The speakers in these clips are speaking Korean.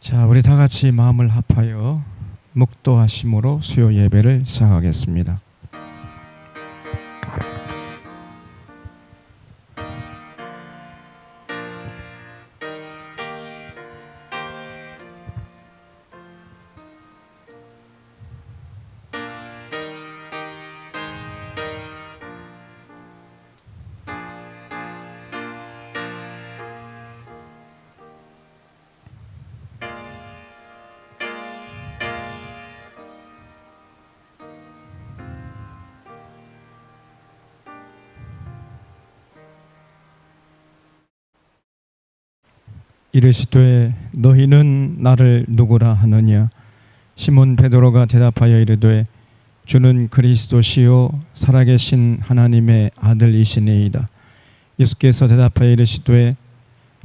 자, 우리 다 같이 마음을 합하여 묵도하심으로 수요 예배를 시작하겠습니다. 이르시되 너희는 나를 누구라 하느냐. 시몬 베드로가 대답하여 이르되 주는 그리스도시요 살아계신 하나님의 아들이시니이다. 예수께서 대답하여 이르시되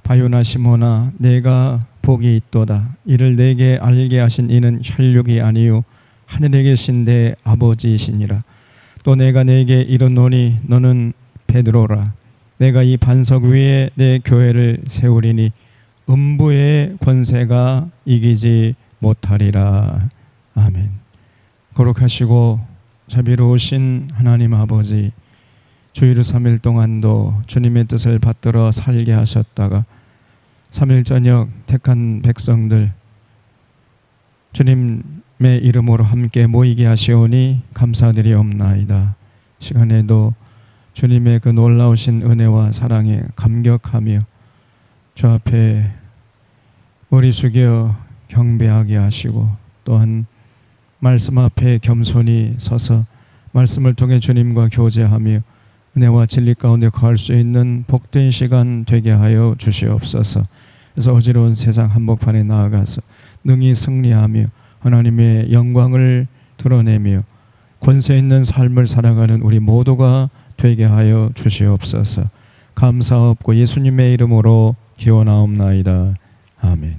바요나 시몬아 내가 복이 있도다. 이를 내게 알게 하신 이는 혈육이 아니요 하늘에 계신 내 아버지이시니라. 또 내가 내게 이르노니 너는 베드로라. 내가 이 반석 위에 내 교회를 세우리니 음부의 권세가 이기지 못하리라. 아멘. 거룩하시고 자비로우신 하나님 아버지, 주일 3일 동안도 주님의 뜻을 받들어 살게 하셨다가 3일 저녁 택한 백성들 주님의 이름으로 함께 모이게 하시오니 감사드리옵나이다. 시간에도 주님의 그 놀라우신 은혜와 사랑에 감격하며 주 앞에 머리 숙여 경배하게 하시고 또한 말씀 앞에 겸손히 서서 말씀을 통해 주님과 교제하며 은혜와 진리 가운데 거할 수 있는 복된 시간 되게 하여 주시옵소서. 그래서 어지러운 세상 한복판에 나아가서 능히 승리하며 하나님의 영광을 드러내며 권세 있는 삶을 살아가는 우리 모두가 되게 하여 주시옵소서. 감사없고 예수님의 이름으로 기원하옵나이다. 아멘.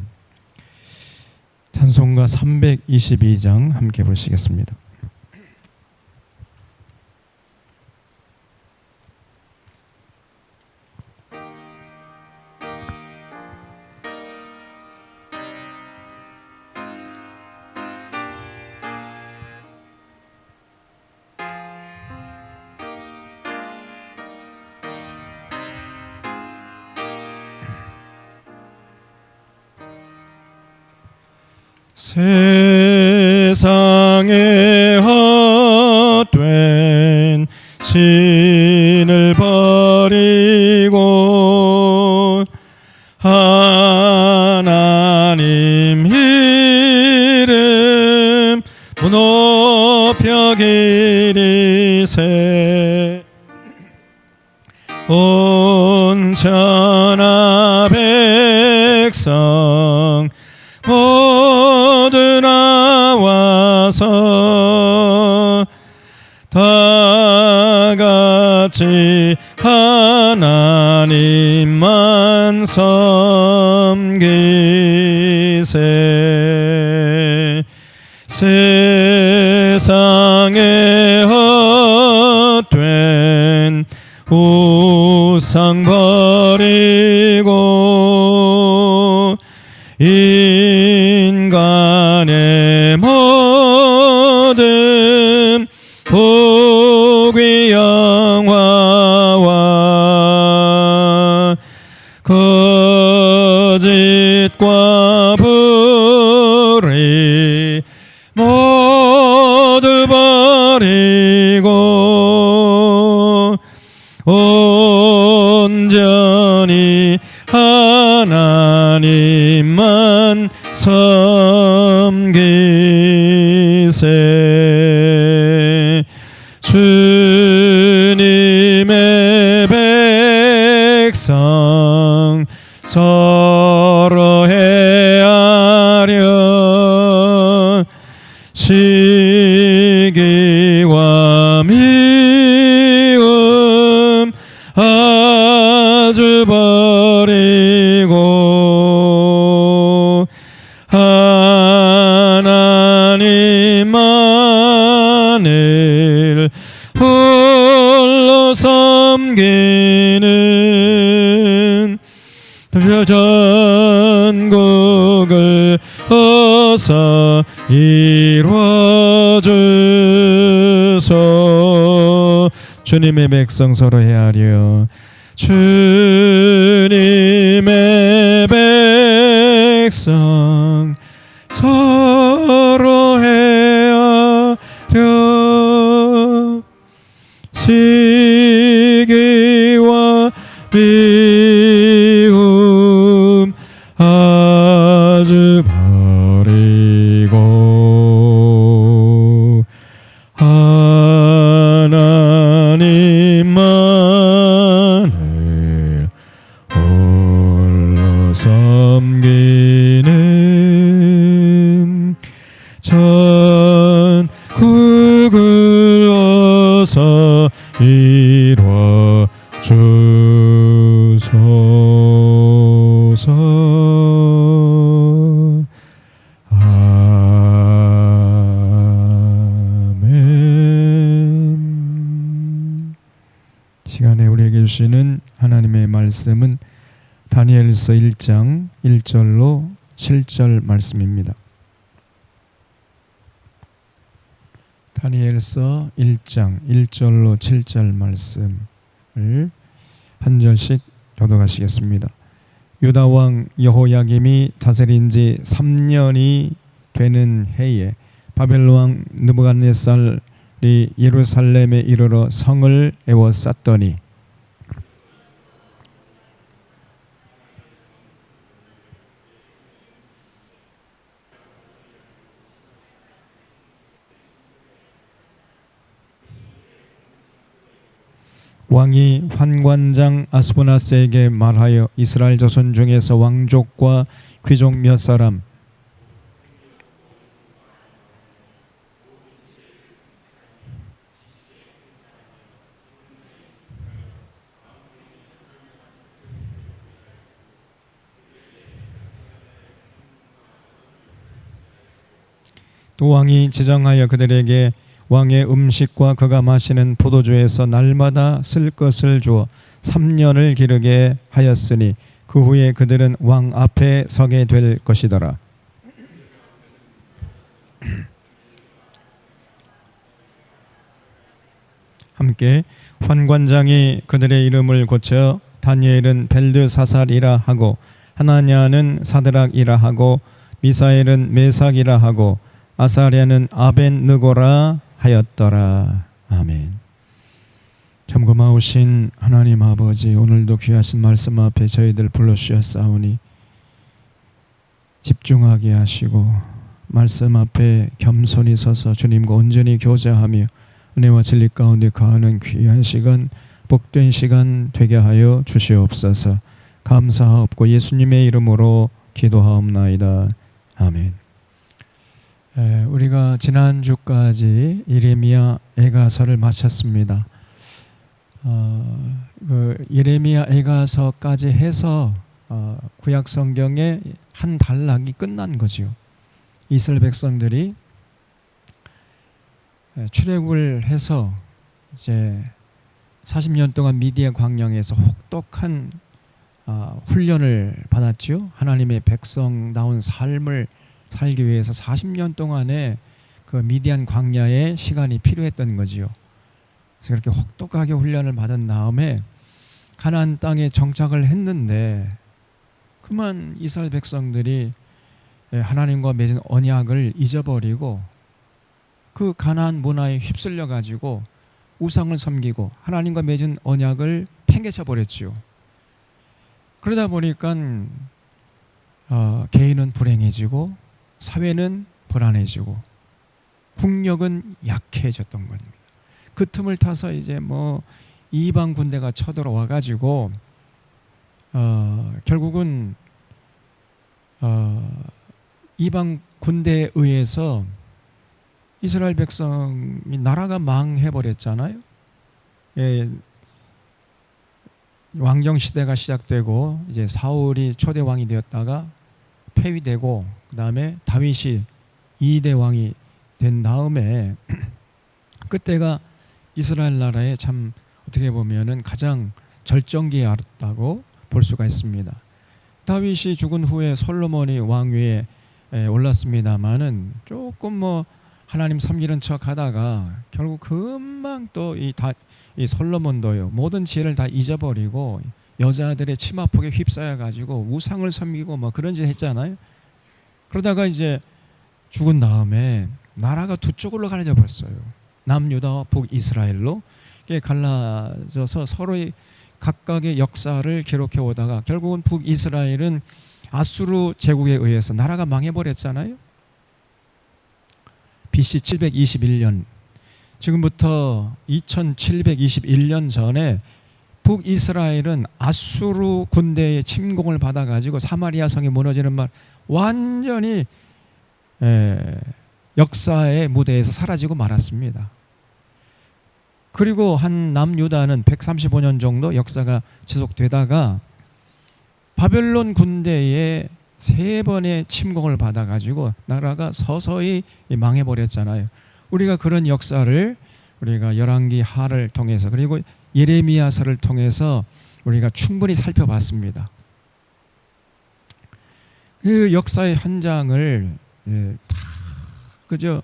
찬송가 322장 함께 보시겠습니다. 세상에 헛된 신을 버리고 하나님 이름 높여 기리세. 온 천하 백성 모두 나와서 다 같이 하나님만 섬기세. 세상에 헛된 우상 버리고 인간의 모든 복위 영화와 거짓과 불의 모두 버리고 온전히 하나님만 섬기세. 주님의 백성 서로 헤아려 시기와 미움 아주 버리고 하나님만을 홀로 섬기는 전국을 어서 이루어주소. 주님의 백성 서로 헤아려 주님의 백성 서로 헤아려 시기와 미움 아주 버리고 하나님만을 홀로 섬기는 전국을 어서 이루어 주소서. 아멘. 시간에 우리에게 주시는 하나님의 말씀은 다니엘서 1장 1절로 7절 말씀입니다. 다니엘서 1장 1절로 7절 말씀을 한 절씩 교독하시겠습니다. 유다 왕 여호야김이 다스린 지 3년이 되는 해에 바벨론 왕 느부갓네살이 예루살렘에 이르러 성을 에워쌌더니 왕이 환관장 아스부나스에게 말하여 이스라엘 자손 중에서 왕족과 귀족 몇 사람 또 왕이 지정하여 그들에게 왕의 음식과 그가 마시는 포도주에서 날마다 쓸 것을 주어 3년을 기르게 하였으니 그 후에 그들은 왕 앞에 서게 될 것이더라. 함께 환관장이 그들의 이름을 고쳐 다니엘은 벨드사살이라 하고 하나냐는 사드락이라 하고 미사엘은 메삭이라 하고 아사랴는 아벤느고라 하였더라. 아멘. 참 고마우신 하나님 아버지, 오늘도 귀하신 말씀 앞에 저희들 불러주셨사오니 집중하게 하시고 말씀 앞에 겸손히 서서 주님과 온전히 교제하며 은혜와 진리 가운데 거하는 귀한 시간, 복된 시간 되게 하여 주시옵소서. 감사하옵고 예수님의 이름으로 기도하옵나이다. 아멘. 우리가 지난주까지 예레미야 애가서를 마쳤습니다. 예레미야 애가서까지 해서 구약 성경의 한 단락이 끝난 거죠. 이스라엘 백성들이 출애굽을 해서 이제 40년 동안 미디안 광야에서 혹독한 훈련을 받았죠. 하나님의 백성다운 삶을 살기 위해서 40년 동안의 그 미디안 광야의 시간이 필요했던 거지요. 그래서 그렇게 혹독하게 훈련을 받은 다음에 가나안 땅에 정착을 했는데 그만 이스라엘 백성들이 하나님과 맺은 언약을 잊어버리고 그 가나안 문화에 휩쓸려 가지고 우상을 섬기고 하나님과 맺은 언약을 팽개쳐 버렸지요. 그러다 보니까 개인은 불행해지고 사회는 불안해지고 국력은 약해졌던 겁니다. 그 틈을 타서 이제 이방 군대가 쳐들어와 가지고 결국은 이방 군대에 의해서 이스라엘 백성이 나라가 망해버렸잖아요. 왕정 시대가 시작되고 이제 사울이 초대 왕이 되었다가 폐위되고 그 다음에 다윗이 2대 왕이 된 다음에 그때가 이스라엘 나라의 참 어떻게 보면은 가장 절정기에 알았다고 볼 수가 있습니다. 다윗이 죽은 후에 솔로몬이 왕위에 올랐습니다마는 조금 뭐 하나님 섬기는 척하다가 결국 금방 또 이 솔로몬도요 모든 지혜를 다 잊어버리고 여자들의 치마폭에 휩싸여 가지고 우상을 섬기고 뭐 그런 짓 했잖아요. 그러다가 이제 죽은 다음에 나라가 두 쪽으로 갈라져 버렸어요. 남유다와 북이스라엘로 갈라져서 서로의 각각의 역사를 기록해 오다가 결국은 북이스라엘은 아수르 제국에 의해서 나라가 망해버렸잖아요. BC 721년, 지금부터 2721년 전에 북이스라엘은 아수르 군대의 침공을 받아가지고 사마리아 성이 무너지는 말 완전히 역사의 무대에서 사라지고 말았습니다. 그리고 한 남유다는 135년 정도 역사가 지속되다가 바벨론 군대의 3번의 침공을 받아가지고 나라가 서서히 망해버렸잖아요. 우리가 그런 역사를 우리가 열왕기 하를 통해서 그리고 예레미야서를 통해서 우리가 충분히 살펴봤습니다. 그 역사의 현장을 다 그저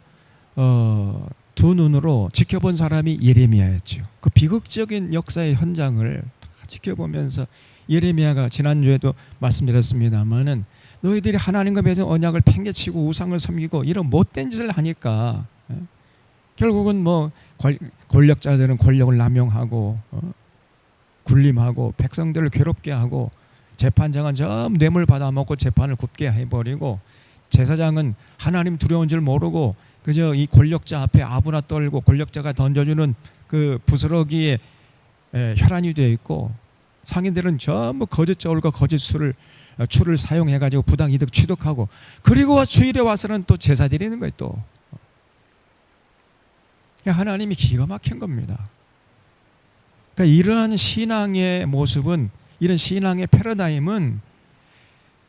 두 눈으로 지켜본 사람이 예레미야였죠. 그 비극적인 역사의 현장을 다 지켜보면서 예레미야가 지난주에도 말씀드렸습니다마는 너희들이 하나님과 맺은 언약을 팽개치고 우상을 섬기고 이런 못된 짓을 하니까 결국은 뭐 권력자들은 권력을 남용하고 굴림하고 백성들을 괴롭게 하고 재판장은 전부 뇌물 받아먹고 재판을 굽게 해버리고 제사장은 하나님 두려운 줄 모르고 그저 이 권력자 앞에 아부나 떨고 권력자가 던져주는 그 부스러기에 혈안이 되어 있고 상인들은 전부 거짓 저울과 거짓 추를 사용해가지고 부당 이득 취득하고 그리고 주일에 와서는 또 제사 드리는 거예요. 또 하나님이 기가 막힌 겁니다. 그러니까 이러한 신앙의 모습은 이런 신앙의 패러다임은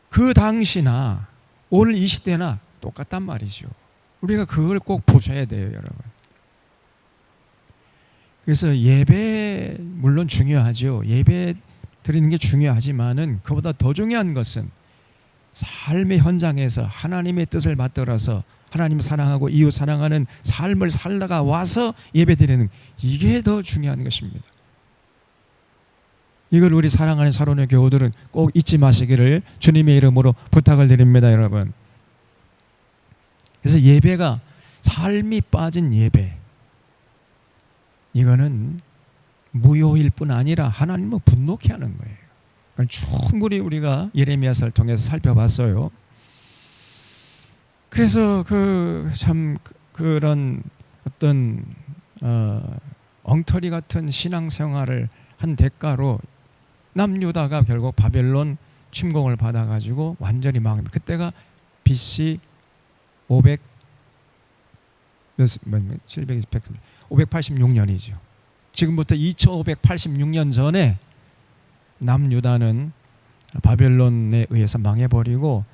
그 당시나 오늘 이 시대나 똑같단 말이죠. 우리가 그걸 꼭 보셔야 돼요, 여러분. 그래서 예배 물론 중요하죠. 예배 드리는 게 중요하지만은 그보다 더 중요한 것은 삶의 현장에서 하나님의 뜻을 받들어서 하나님 사랑하고 이웃 사랑하는 삶을 살다가 와서 예배 드리는 이게 더 중요한 것입니다. 이걸 우리 사랑하는 사론의 교우들은 꼭 잊지 마시기를 주님의 이름으로 부탁을 드립니다, 여러분. 그래서 예배가 삶이 빠진 예배, 이거는 무효일 뿐 아니라 하나님은 분노케 하는 거예요. 그러니까 충분히 우리가 예레미야서를 통해서 살펴봤어요. 그래서 참 그런 어떤 엉터리 같은 신앙생활을 한 대가로 남유다가 결국 바벨론 침공을 받아가지고 완전히 망합니다. 그때가 BC 586년이죠. 지금부터 2586년 전에 남유다는 바벨론에 의해서 망해버리고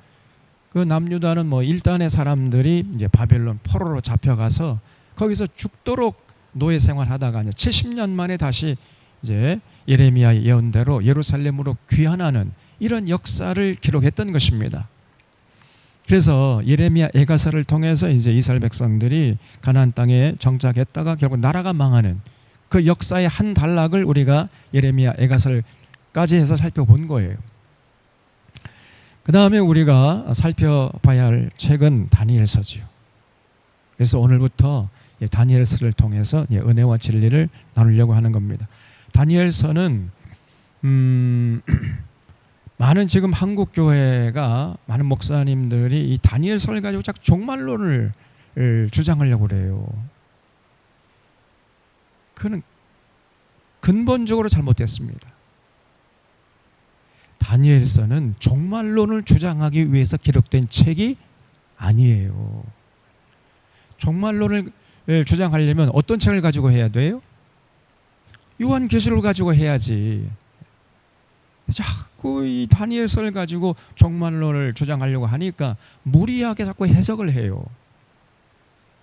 그 남유다는 뭐 일단의 사람들이 이제 바벨론 포로로 잡혀가서 거기서 죽도록 노예 생활하다가 70년 만에 다시 이제 예레미야의 예언대로 예루살렘으로 귀환하는 이런 역사를 기록했던 것입니다. 그래서 예레미야 애가서를 통해서 이제 이스라엘 백성들이 가나안 땅에 정착했다가 결국 나라가 망하는 그 역사의 한 단락을 우리가 예레미야 애가서까지 해서 살펴본 거예요. 그 다음에 우리가 살펴봐야 할 책은 다니엘서지요. 그래서 오늘부터 다니엘서를 통해서 은혜와 진리를 나누려고 하는 겁니다. 다니엘서는 많은 지금 한국 교회가 많은 목사님들이 이 다니엘서를 가지고 자꾸 종말론을 주장하려고 그래요. 그는 근본적으로 잘못됐습니다. 다니엘서는 종말론을 주장하기 위해서 기록된 책이 아니에요. 종말론을 주장하려면 어떤 책을 가지고 해야 돼요? 요한계시록을 가지고 해야지. 자꾸 이 다니엘서를 가지고 종말론을 주장하려고 하니까 무리하게 자꾸 해석을 해요.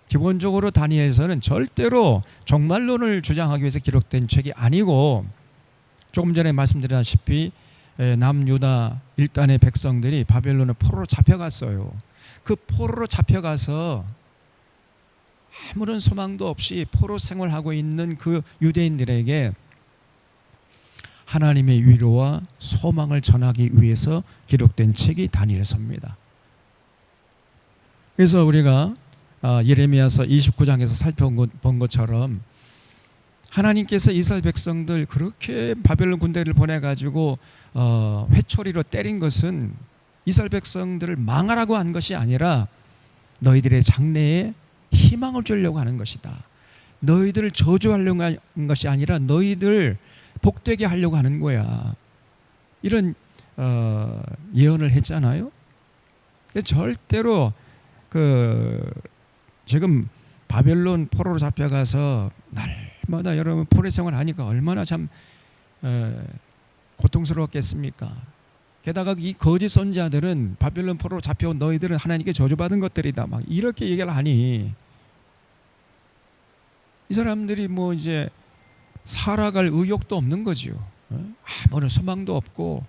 기본적으로 다니엘서는 절대로 종말론을 주장하기 위해서 기록된 책이 아니고 조금 전에 말씀드렸다시피 남유다 일단의 백성들이 바벨론의 포로로 잡혀갔어요. 그 포로로 잡혀가서 아무런 소망도 없이 포로 생활하고 있는 그 유대인들에게 하나님의 위로와 소망을 전하기 위해서 기록된 책이 다니엘서입니다. 그래서 우리가 예레미야서 29장에서 살펴본 것처럼 하나님께서 이스라엘 백성들 그렇게 바벨론 군대를 보내가지고 회초리로 때린 것은 이스라엘 백성들을 망하라고 한 것이 아니라 너희들의 장래에 희망을 주려고 하는 것이다. 너희들을 저주하려고 하는 것이 아니라 너희들 복되게 하려고 하는 거야. 이런 예언을 했잖아요. 절대로 지금 바벨론 포로로 잡혀가서 날마다 여러분 포로 생활하니까 얼마나 참 고통스러웠겠습니까? 게다가 이 거짓 선지자들은 바벨론 포로로 잡혀온 너희들은 하나님께 저주받은 것들이다 막 이렇게 얘기를 하니 이 사람들이 뭐 이제 살아갈 의욕도 없는 거죠. 아무런 소망도 없고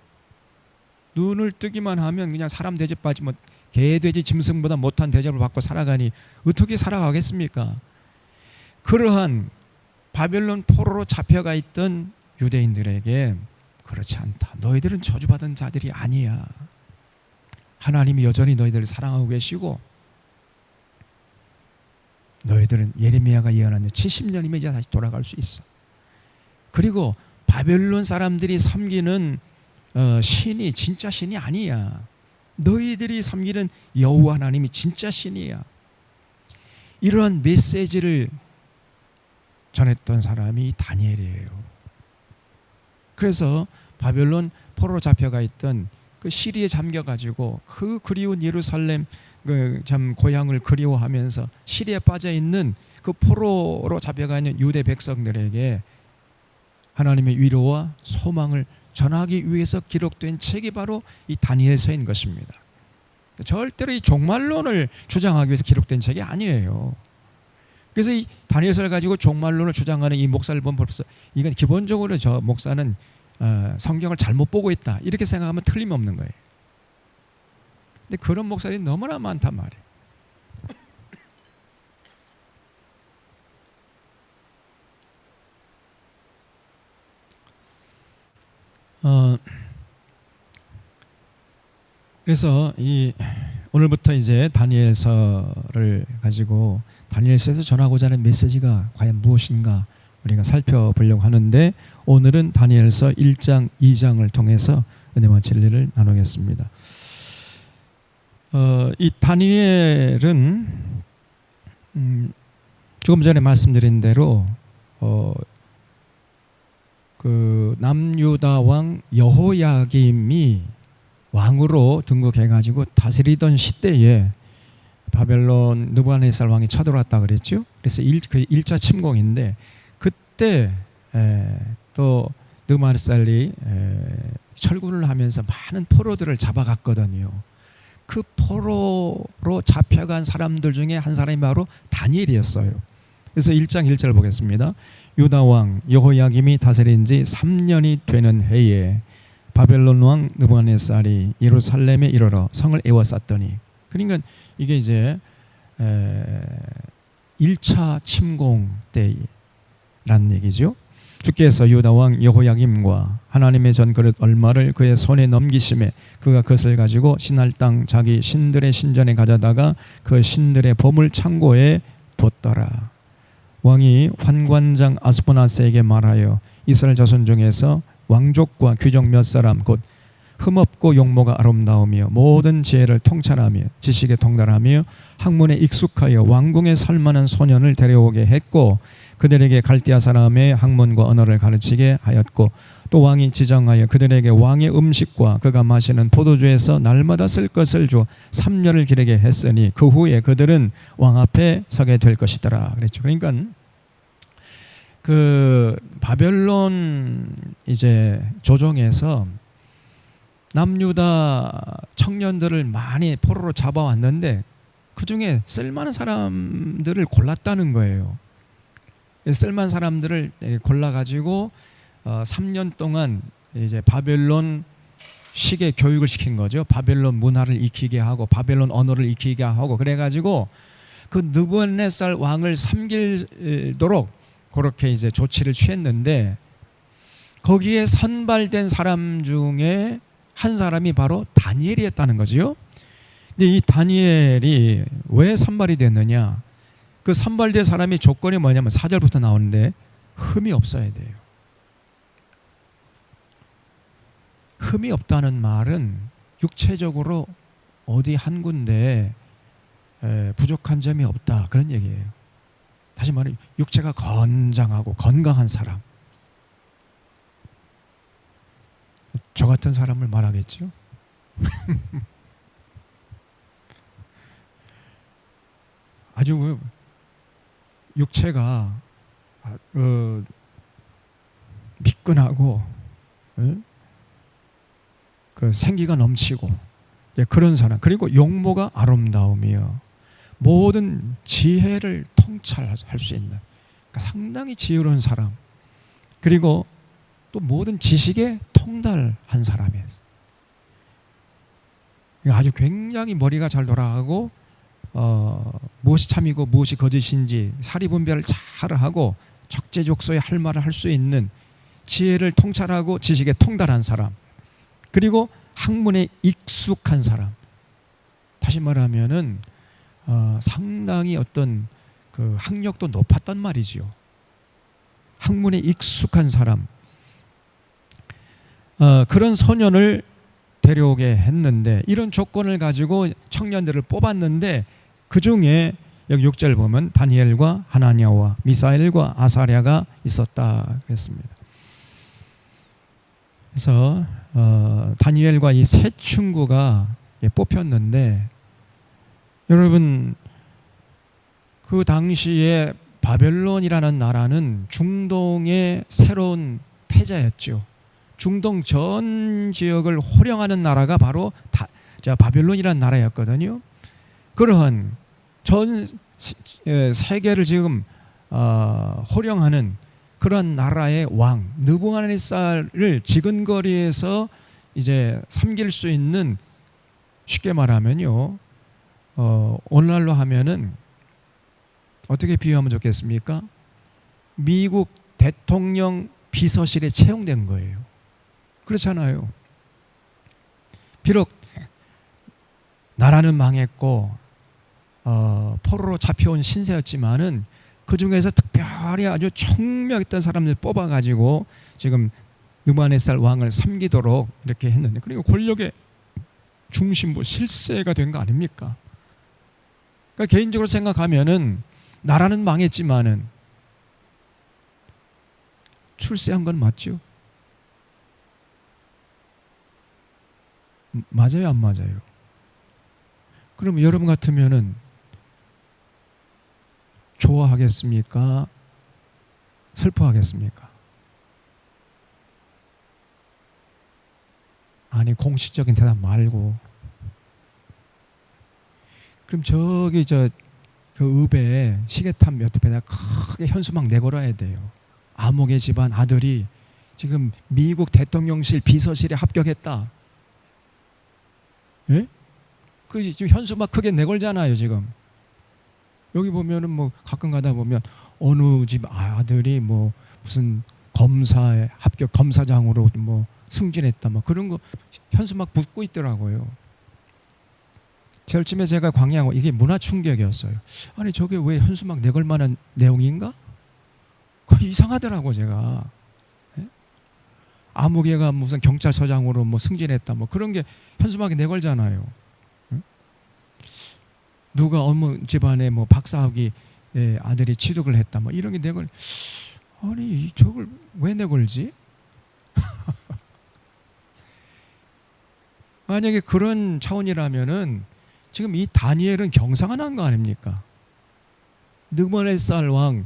눈을 뜨기만 하면 그냥 사람 대접받지 뭐 개 돼지 짐승보다 못한 대접을 받고 살아가니 어떻게 살아가겠습니까? 그러한 바벨론 포로로 잡혀가 있던 유대인들에게 그렇지 않다. 너희들은 저주받은 자들이 아니야. 하나님이 여전히 너희들을 사랑하고 계시고 너희들은 예레미야가 예언한 70년이면 이제 다시 돌아갈 수 있어. 그리고 바벨론 사람들이 섬기는 신이 진짜 신이 아니야. 너희들이 섬기는 여호와 하나님이 진짜 신이야. 이러한 메시지를 전했던 사람이 다니엘이에요. 그래서 바벨론 포로로 잡혀가 있던 그 시리에 잠겨가지고 그 그리운 예루살렘 참 고향을 그리워하면서 시리에 빠져 있는 그 포로로 잡혀가 있는 유대 백성들에게 하나님의 위로와 소망을 전하기 위해서 기록된 책이 바로 이 다니엘서인 것입니다. 절대로 이 종말론을 주장하기 위해서 기록된 책이 아니에요. 그래서 이 다니엘서를 가지고 종말론을 주장하는 이 목사를 보면 벌써 이건 기본적으로 저 목사는 성경을 잘못 보고 있다 이렇게 생각하면 틀림없는 거예요. 근데 그런 목사들이 너무나 많단 말이에요. 그래서 오늘부터 이제 다니엘서를 가지고 다니엘서에서 전하고자 하는 메시지가 과연 무엇인가 우리가 살펴보려고 하는데 오늘은 다니엘서 1장, 2장을 통해서 은혜와 진리를 나누겠습니다. 이 다니엘은 조금 전에 말씀드린 대로 그 남유다 왕 여호야김이 왕으로 등극해가지고 다스리던 시대에 바벨론 느부갓네살 왕이 쳐들어왔다 그랬죠. 그래서 그 1차 침공인데 그때 또 느부갓네살이 철군을 하면서 많은 포로들을 잡아갔거든요. 그 포로로 잡혀간 사람들 중에 한 사람이 바로 다니엘이었어요. 그래서 1장 1절 보겠습니다. 유다 왕 여호야김이 다스린 지 3년이 되는 해에 바벨론 왕 느부갓네살이 예루살렘에 이르러 성을 에워쌌더니, 그러니까 이게 이제 1차 침공 때라는 얘기죠. 주께서 유다 왕 여호야김과 하나님의 전그릇 얼마를 그의 손에 넘기심에 그가 그것을 가지고 신할 땅 자기 신들의 신전에 가져다가 그 신들의 보물 창고에 뒀더라. 왕이 환관장 아스보나스에게 말하여 이스라엘 자손 중에서 왕족과 귀족 몇 사람 곧 흠없고 용모가 아름다우며 모든 지혜를 통찰하며 지식에 통달하며 학문에 익숙하여 왕궁에 살만한 소년을 데려오게 했고 그들에게 갈대아 사람의 학문과 언어를 가르치게 하였고 또 왕이 지정하여 그들에게 왕의 음식과 그가 마시는 포도주에서 날마다 쓸 것을 주 3년을 기르게 했으니 그 후에 그들은 왕 앞에 서게 될 것이더라 그랬죠. 그러니까 그 바벨론 이제 조정에서 남유다 청년들을 많이 포로로 잡아왔는데 그 중에 쓸만한 사람들을 골랐다는 거예요. 쓸만한 사람들을 골라가지고 3년 동안 이제 바벨론 식의 교육을 시킨 거죠. 바벨론 문화를 익히게 하고 바벨론 언어를 익히게 하고, 그래가지고 그 느부갓네살 왕을 섬기도록 그렇게 이제 조치를 취했는데, 거기에 선발된 사람 중에 한 사람이 바로 다니엘이었다는 거죠. 근데 이 다니엘이 왜 선발이 됐느냐? 그 선발된 사람이 조건이 뭐냐면 4절부터 나오는데 흠이 없어야 돼요. 흠이 없다는 말은 육체적으로 어디 한 군데 부족한 점이 없다, 그런 얘기예요. 다시 말해 육체가 건장하고 건강한 사람, 저 같은 사람을 말하겠죠. 아주 육체가 미끈하고 그 생기가 넘치고 그런 사람, 그리고 용모가 아름다우며 모든 지혜를 통찰할 수 있는, 그러니까 상당히 지혜로운 사람, 그리고 또 모든 지식에 통달한 사람이에요. 아주 굉장히 머리가 잘 돌아가고 무엇이 참이고 무엇이 거짓인지 사리분별을 잘 하고 적재적소에 할 말을 할 수 있는, 지혜를 통찰하고 지식에 통달한 사람, 그리고 학문에 익숙한 사람. 다시 말하면은 상당히 어떤 그 학력도 높았단 말이지요. 학문에 익숙한 사람, 그런 소년을 데려오게 했는데, 이런 조건을 가지고 청년들을 뽑았는데 그 중에 여기 6절 보면 다니엘과 하나냐와 미사엘과 아사랴가 있었다 그랬습니다. 그래서 다니엘과 이 세 친구가 뽑혔는데, 여러분 그 당시에 바벨론이라는 나라는 중동의 새로운 패자였죠. 중동 전 지역을 호령하는 나라가 바로 바벨론이라는 나라였거든요. 그러한 전 세계를 지금 호령하는 그런 나라의 왕 느부갓네살을 지근거리에서 이제 섬길 수 있는, 쉽게 말하면요, 오늘날로 하면은 어떻게 비유하면 좋겠습니까? 미국 대통령 비서실에 채용된 거예요. 그렇잖아요. 비록 나라는 망했고 포로로 잡혀온 신세였지만은 그 중에서 특별히 아주 청명했던 사람들 뽑아가지고 지금 느부갓네살 왕을 섬기도록 이렇게 했는데, 그리고 권력의 중심부 실세가 된 거 아닙니까? 그러니까 개인적으로 생각하면은 나라는 망했지만은 출세한 건 맞죠? 맞아요, 안 맞아요? 그럼 여러분 같으면은 좋아하겠습니까? 슬퍼하겠습니까? 아니, 공식적인 대답 말고, 그럼 저기 그 읍에 시계탑 몇 배나 크게 현수막 내걸어야 돼요. 아모개 집안 아들이 지금 미국 대통령실 비서실에 합격했다. 예? 그 지금 현수막 크게 내걸잖아요. 지금 여기 보면은 뭐 가끔 가다 보면 어느 집 아들이 뭐 무슨 검사에 합격, 검사장으로 뭐 승진했다, 뭐 그런 거 현수막 붙고 있더라고요. 제일 처음에 제가 광야하고 이게 문화 충격이었어요. 아니 저게 왜 현수막 내걸 만한 내용인가? 그거 이상하더라고 제가. 예? 아무개가 무슨 경찰서장으로 뭐 승진했다, 뭐 그런 게 현수막에 내걸잖아요. 예? 누가 어느 집안에 뭐 박사학위 아들이 취득을 했다, 뭐 이런 게 내걸. 아니 저걸 왜 내걸지? 만약에 그런 차원이라면은 지금 이 다니엘은 경상한 거 아닙니까? 느부갓네살 왕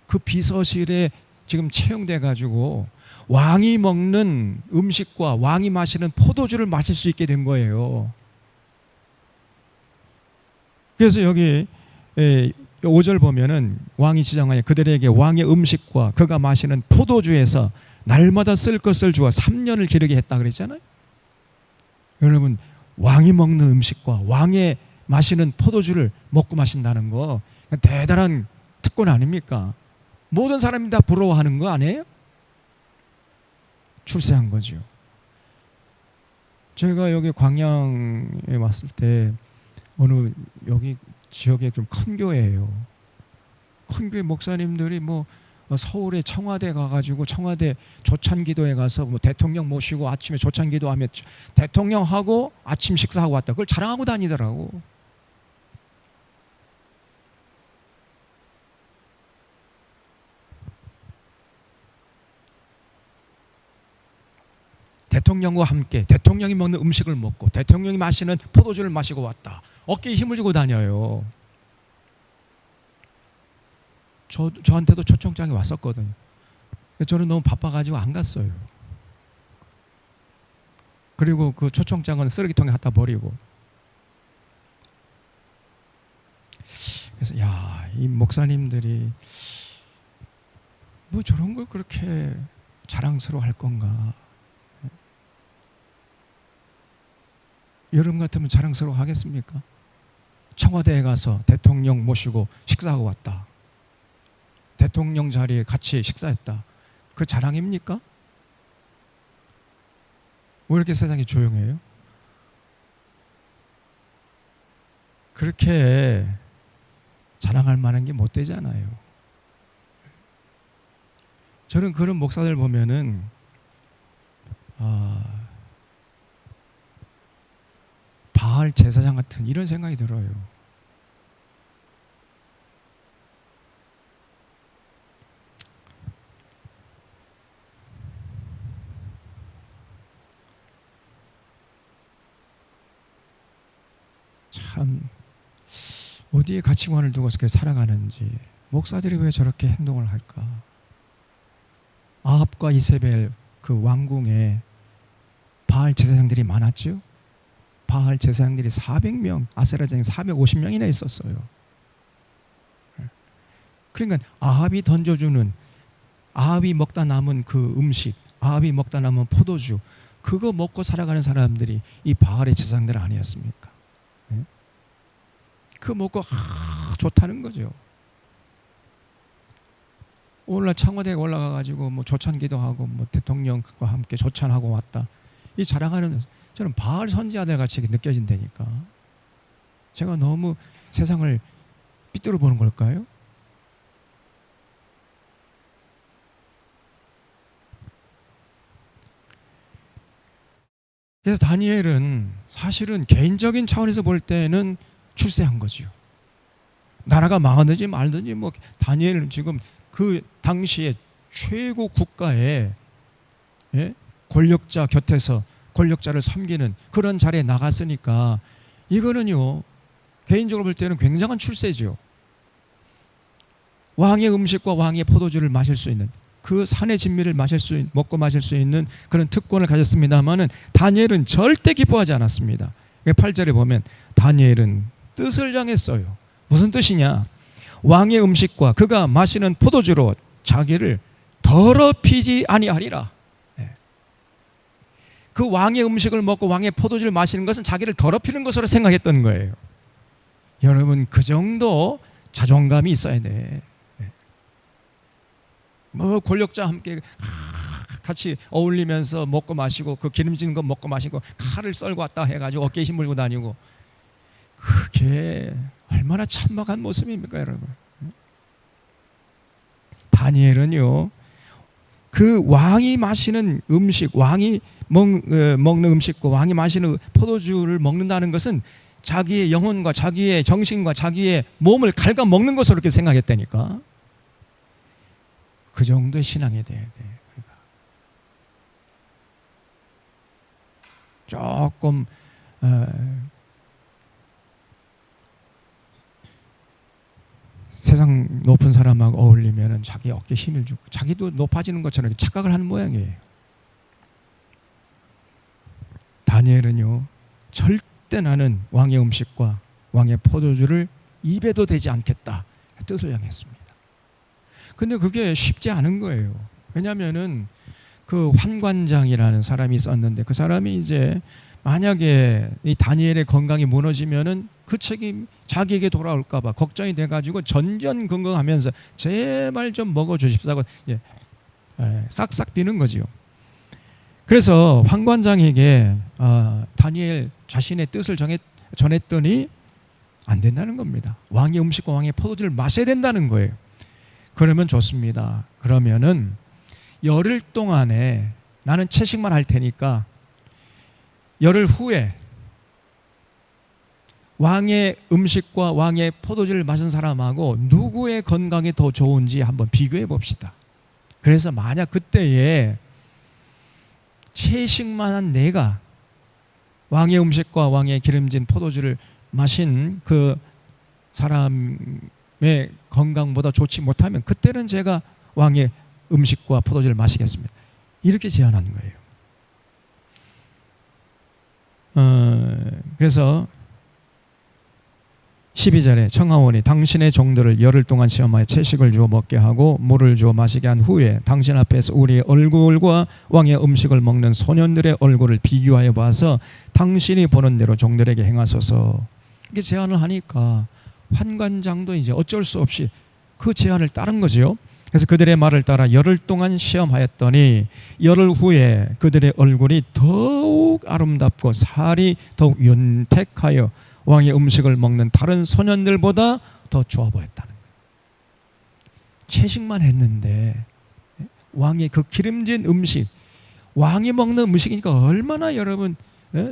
그 비서실에 지금 채용돼 가지고 왕이 먹는 음식과 왕이 마시는 포도주를 마실 수 있게 된 거예요. 그래서 여기 5절 보면은 왕이 지정하여 그들에게 왕의 음식과 그가 마시는 포도주에서 날마다 쓸 것을 주어 3년을 기르게 했다 그랬잖아요. 여러분, 왕이 먹는 음식과 왕의 마시는 포도주를 먹고 마신다는 거 대단한 특권 아닙니까? 모든 사람이 다 부러워하는 거 아니에요? 출세한 거죠. 제가 여기 광양에 왔을 때 어느 여기 지역에 좀 큰 교회예요. 큰 교회 목사님들이 뭐 서울에 청와대 가가지고 청와대 조찬기도에 가서 뭐 대통령 모시고 아침에 조찬기도하며 대통령하고 아침 식사하고 왔다. 그걸 자랑하고 다니더라고. 대통령과 함께 대통령이 먹는 음식을 먹고 대통령이 마시는 포도주를 마시고 왔다. 어깨에 힘을 주고 다녀요. 저한테도 초청장이 왔었거든요. 저는 너무 바빠가지고 안 갔어요. 그리고 그 초청장은 쓰레기통에 갖다 버리고. 그래서 이 목사님들이 뭐 저런 걸 그렇게 자랑스러워 할 건가. 여러분 같으면 자랑스러워 하겠습니까? 청와대에 가서 대통령 모시고 식사하고 왔다. 대통령 자리에 같이 식사했다. 그 자랑입니까? 왜 이렇게 세상이 조용해요? 그렇게 자랑할 만한 게 못 되잖아요. 저는 그런 목사들 보면은 바알 제사장 같은 이런 생각이 들어요. 참 어디에 가치관을 두고 그렇게 살아가는지, 목사들이 왜 저렇게 행동을 할까? 아합과 이세벨 그 왕궁에 바알 제사장들이 많았죠. 바알 제사장들이 400명, 아세라 제사장 450명이나 있었어요. 그러니까 아합이 던져주는, 아합이 먹다 남은 그 음식, 아합이 먹다 남은 포도주, 그거 먹고 살아가는 사람들이 이 바알의 제사장들 아니었습니까? 그거 먹고 좋다는 거죠. 오늘날 청와대에 올라가가지고 뭐 조찬기도 하고 뭐 대통령과 함께 조찬하고 왔다. 이 자랑하는, 저는 바알 선지자들 같이 느껴진다니까. 제가 너무 세상을 삐뚤어 보는 걸까요? 그래서 다니엘은 사실은 개인적인 차원에서 볼 때는 출세한 거죠. 나라가 망하든지 말든지 뭐 다니엘은 지금 그 당시에 최고 국가의 권력자 곁에서 권력자를 섬기는 그런 자리에 나갔으니까 이거는요, 개인적으로 볼 때는 굉장한 출세죠. 왕의 음식과 왕의 포도주를 마실 수 있는, 그 산의 진미를 먹고 마실 수 있는 그런 특권을 가졌습니다마는 다니엘은 절대 기뻐하지 않았습니다. 8절에 보면 다니엘은 뜻을 정했어요. 무슨 뜻이냐? 왕의 음식과 그가 마시는 포도주로 자기를 더럽히지 아니하리라. 그 왕의 음식을 먹고 왕의 포도주를 마시는 것은 자기를 더럽히는 것으로 생각했던 거예요. 여러분, 그 정도 자존감이 있어야 돼. 뭐 권력자 함께 같이 어울리면서 먹고 마시고 그 기름진 거 먹고 마시고 칼을 썰고 왔다 해가지고 어깨에 힘 물고 다니고, 그게 얼마나 천박한 모습입니까, 여러분? 다니엘은요, 그 왕이 마시는 음식, 왕이 먹는 음식과 왕이 마시는 포도주를 먹는다는 것은 자기의 영혼과 자기의 정신과 자기의 몸을 갉아먹는 것으로 이렇게 생각했다니까. 그 정도의 신앙이 돼야 돼. 그러니까 조금 세상 높은 사람하고 어울리면 자기 어깨에 힘을 주고 자기도 높아지는 것처럼 착각을 하는 모양이에요. 다니엘은요, 절대 나는 왕의 음식과 왕의 포도주를 입에도 대지 않겠다 뜻을 정했습니다. 근데 그게 쉽지 않은 거예요. 왜냐하면은 그 환관장이라는 사람이 있었는데 그 사람이 이제 만약에 이 다니엘의 건강이 무너지면은 그 책임 자기에게 돌아올까 봐 걱정이 돼가지고 전전긍긍하면서 제발 좀 먹어주십사고 싹싹 비는 거지요. 그래서 환관장에게 다니엘 자신의 뜻을 전했더니 안 된다는 겁니다. 왕의 음식과 왕의 포도주를 마셔야 된다는 거예요. 그러면 좋습니다. 그러면은 열흘 동안에 나는 채식만 할 테니까 열흘 후에 왕의 음식과 왕의 포도주를 마신 사람하고 누구의 건강이 더 좋은지 한번 비교해 봅시다. 그래서 만약 그때에 채식만 한 내가 왕의 음식과 왕의 기름진 포도주를 마신 그 사람의 건강보다 좋지 못하면 그때는 제가 왕의 음식과 포도주를 마시겠습니다. 이렇게 제안하는 거예요. 그래서 12절에 청하오니 당신의 종들을 열흘 동안 시험하여 채식을 주어 먹게 하고 물을 주어 마시게 한 후에 당신 앞에서 우리의 얼굴과 왕의 음식을 먹는 소년들의 얼굴을 비교하여 봐서 당신이 보는 대로 종들에게 행하소서. 이렇게 제안을 하니까 환관장도 이제 어쩔 수 없이 그 제안을 따른 거죠. 그래서 그들의 말을 따라 열흘 동안 시험하였더니 열흘 후에 그들의 얼굴이 더욱 아름답고 살이 더욱 윤택하여 왕의 음식을 먹는 다른 소년들보다 더 좋아 보였다는 거예요. 채식만 했는데 왕의 그 기름진 음식, 왕이 먹는 음식이니까 얼마나 여러분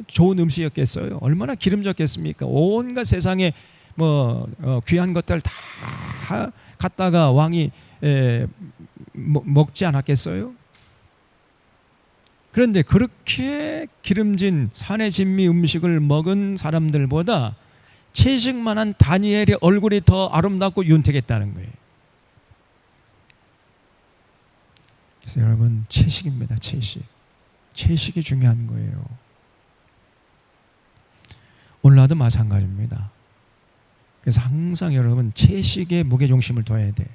좋은 음식이었겠어요. 얼마나 기름졌겠습니까? 온갖 세상에 귀한 것들 다 갖다가 왕이 먹지 않았겠어요? 그런데 그렇게 기름진 산의 진미 음식을 먹은 사람들보다 채식만 한 다니엘의 얼굴이 더 아름답고 윤택했다는 거예요. 그래서 여러분 채식입니다. 채식이 중요한 거예요. 오늘날도 마찬가지입니다. 그래서 항상 여러분 채식에 무게중심을 둬야 돼.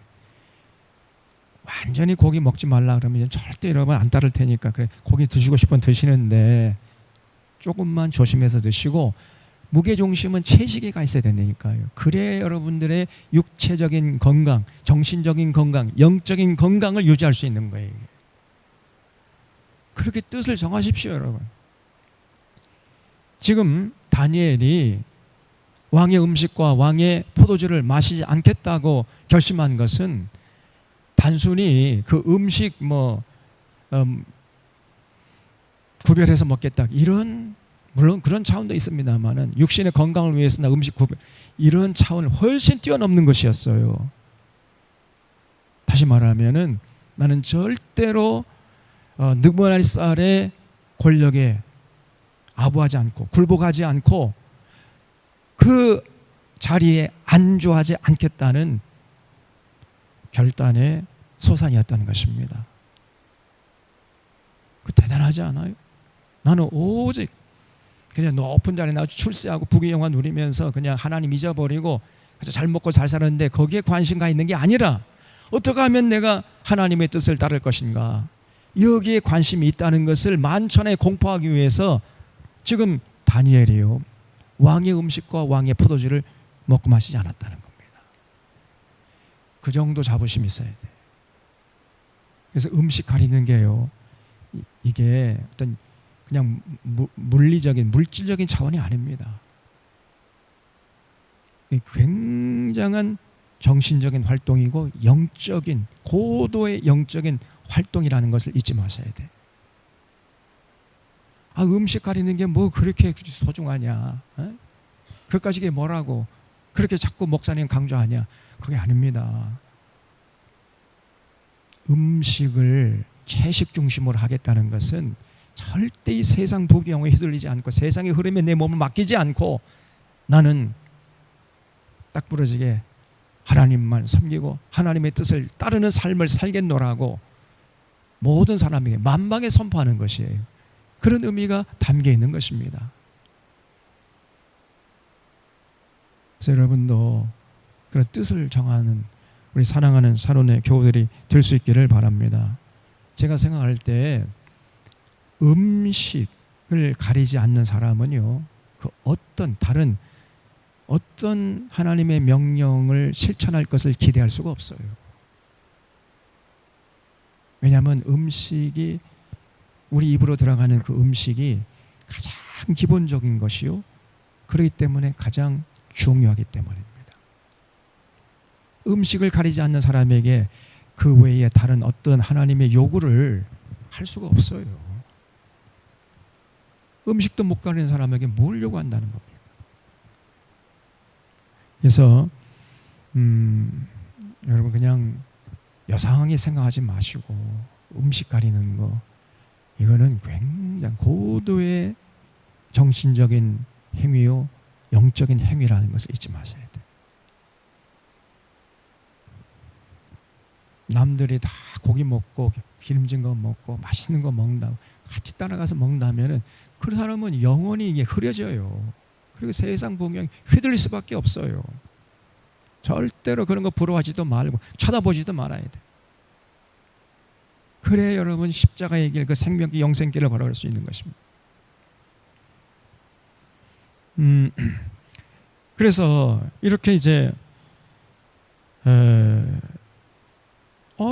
완전히 고기 먹지 말라 그러면 절대 여러분 안 따를 테니까 그래 고기 드시고 싶으면 드시는데 조금만 조심해서 드시고 무게중심은 채식에 가 있어야 된다니까요. 그래 여러분들의 육체적인 건강, 정신적인 건강, 영적인 건강을 유지할 수 있는 거예요. 그렇게 뜻을 정하십시오 여러분. 지금 다니엘이 왕의 음식과 왕의 포도주를 마시지 않겠다고 결심한 것은 단순히 그 음식 구별해서 먹겠다 이런 물론 그런 차원도 있습니다만은 육신의 건강을 위해서나 음식 구별 이런 차원을 훨씬 뛰어넘는 것이었어요. 다시 말하면은 나는 절대로 느부갓네살의 권력에 아부하지 않고 굴복하지 않고 그 자리에 안주하지 않겠다는 결단의 소산이었다는 것입니다. 그 대단하지 않아요? 나는 오직 그냥 높은 자리에 나와 출세하고 부귀 영화 누리면서 그냥 하나님 잊어버리고 잘 먹고 잘 살았는데 거기에 관심가 있는 게 아니라 어떻게 하면 내가 하나님의 뜻을 따를 것인가 여기에 관심이 있다는 것을 만천에 공포하기 위해서 지금 다니엘이요 왕의 음식과 왕의 포도주를 먹고 마시지 않았다는 겁니다. 그 정도 자부심이 있어야 돼. 그래서 음식 가리는 게요 이게 어떤 그냥 물질적인 차원이 아닙니다. 굉장한 정신적인 활동이고 고도의 영적인 활동이라는 것을 잊지 마셔야 돼. 음식 가리는 게 뭐 그렇게 소중하냐? 그것까지 이게 뭐라고 그렇게 자꾸 목사님 강조하냐? 그게 아닙니다. 음식을 채식 중심으로 하겠다는 것은 절대 이 세상 부귀영화에 휘둘리지 않고 세상의 흐름에 내 몸을 맡기지 않고 나는 딱 부러지게 하나님만 섬기고 하나님의 뜻을 따르는 삶을 살겠노라고 모든 사람에게 만방에 선포하는 것이에요. 그런 의미가 담겨 있는 것입니다. 그래서 여러분도 그런 뜻을 정하는 우리 사랑하는 사론의 교우들이 될 수 있기를 바랍니다. 제가 생각할 때 음식 가리지 않는 사람은요, 그 어떤 다른 어떤 하나님의 명령을 실천할 것을 기대할 수가 없어요. 왜냐하면 음식이, 우리 입으로 들어가는 그 음식이 가장 기본적인 것이요, 그렇기 때문에 가장 중요하기 때문입니다. 음식을 가리지 않는 사람에게 그 외에 다른 어떤 하나님의 요구를 할 수가 없어요. 음식도 못 가리는 사람에게 뭘 요구한다는 겁니까? 그래서 여러분 그냥 여상하게 생각하지 마시고, 음식 가리는 거, 이거는 굉장히 고도의 정신적인 행위요, 영적인 행위라는 것을 잊지 마셔야 돼요. 남들이 다 고기 먹고 기름진 거 먹고 맛있는 거 먹는다고 같이 따라가서 먹는다면은 그 사람은 영원히 이게 흐려져요. 그리고 세상 분명히 휘둘릴 수밖에 없어요. 절대로 그런 거 부러워하지도 말고 쳐다보지도 말아야 돼. 그래 여러분 십자가의 길, 그 생명길, 영생길을 걸어갈 수 있는 것입니다. 그래서 이렇게 이제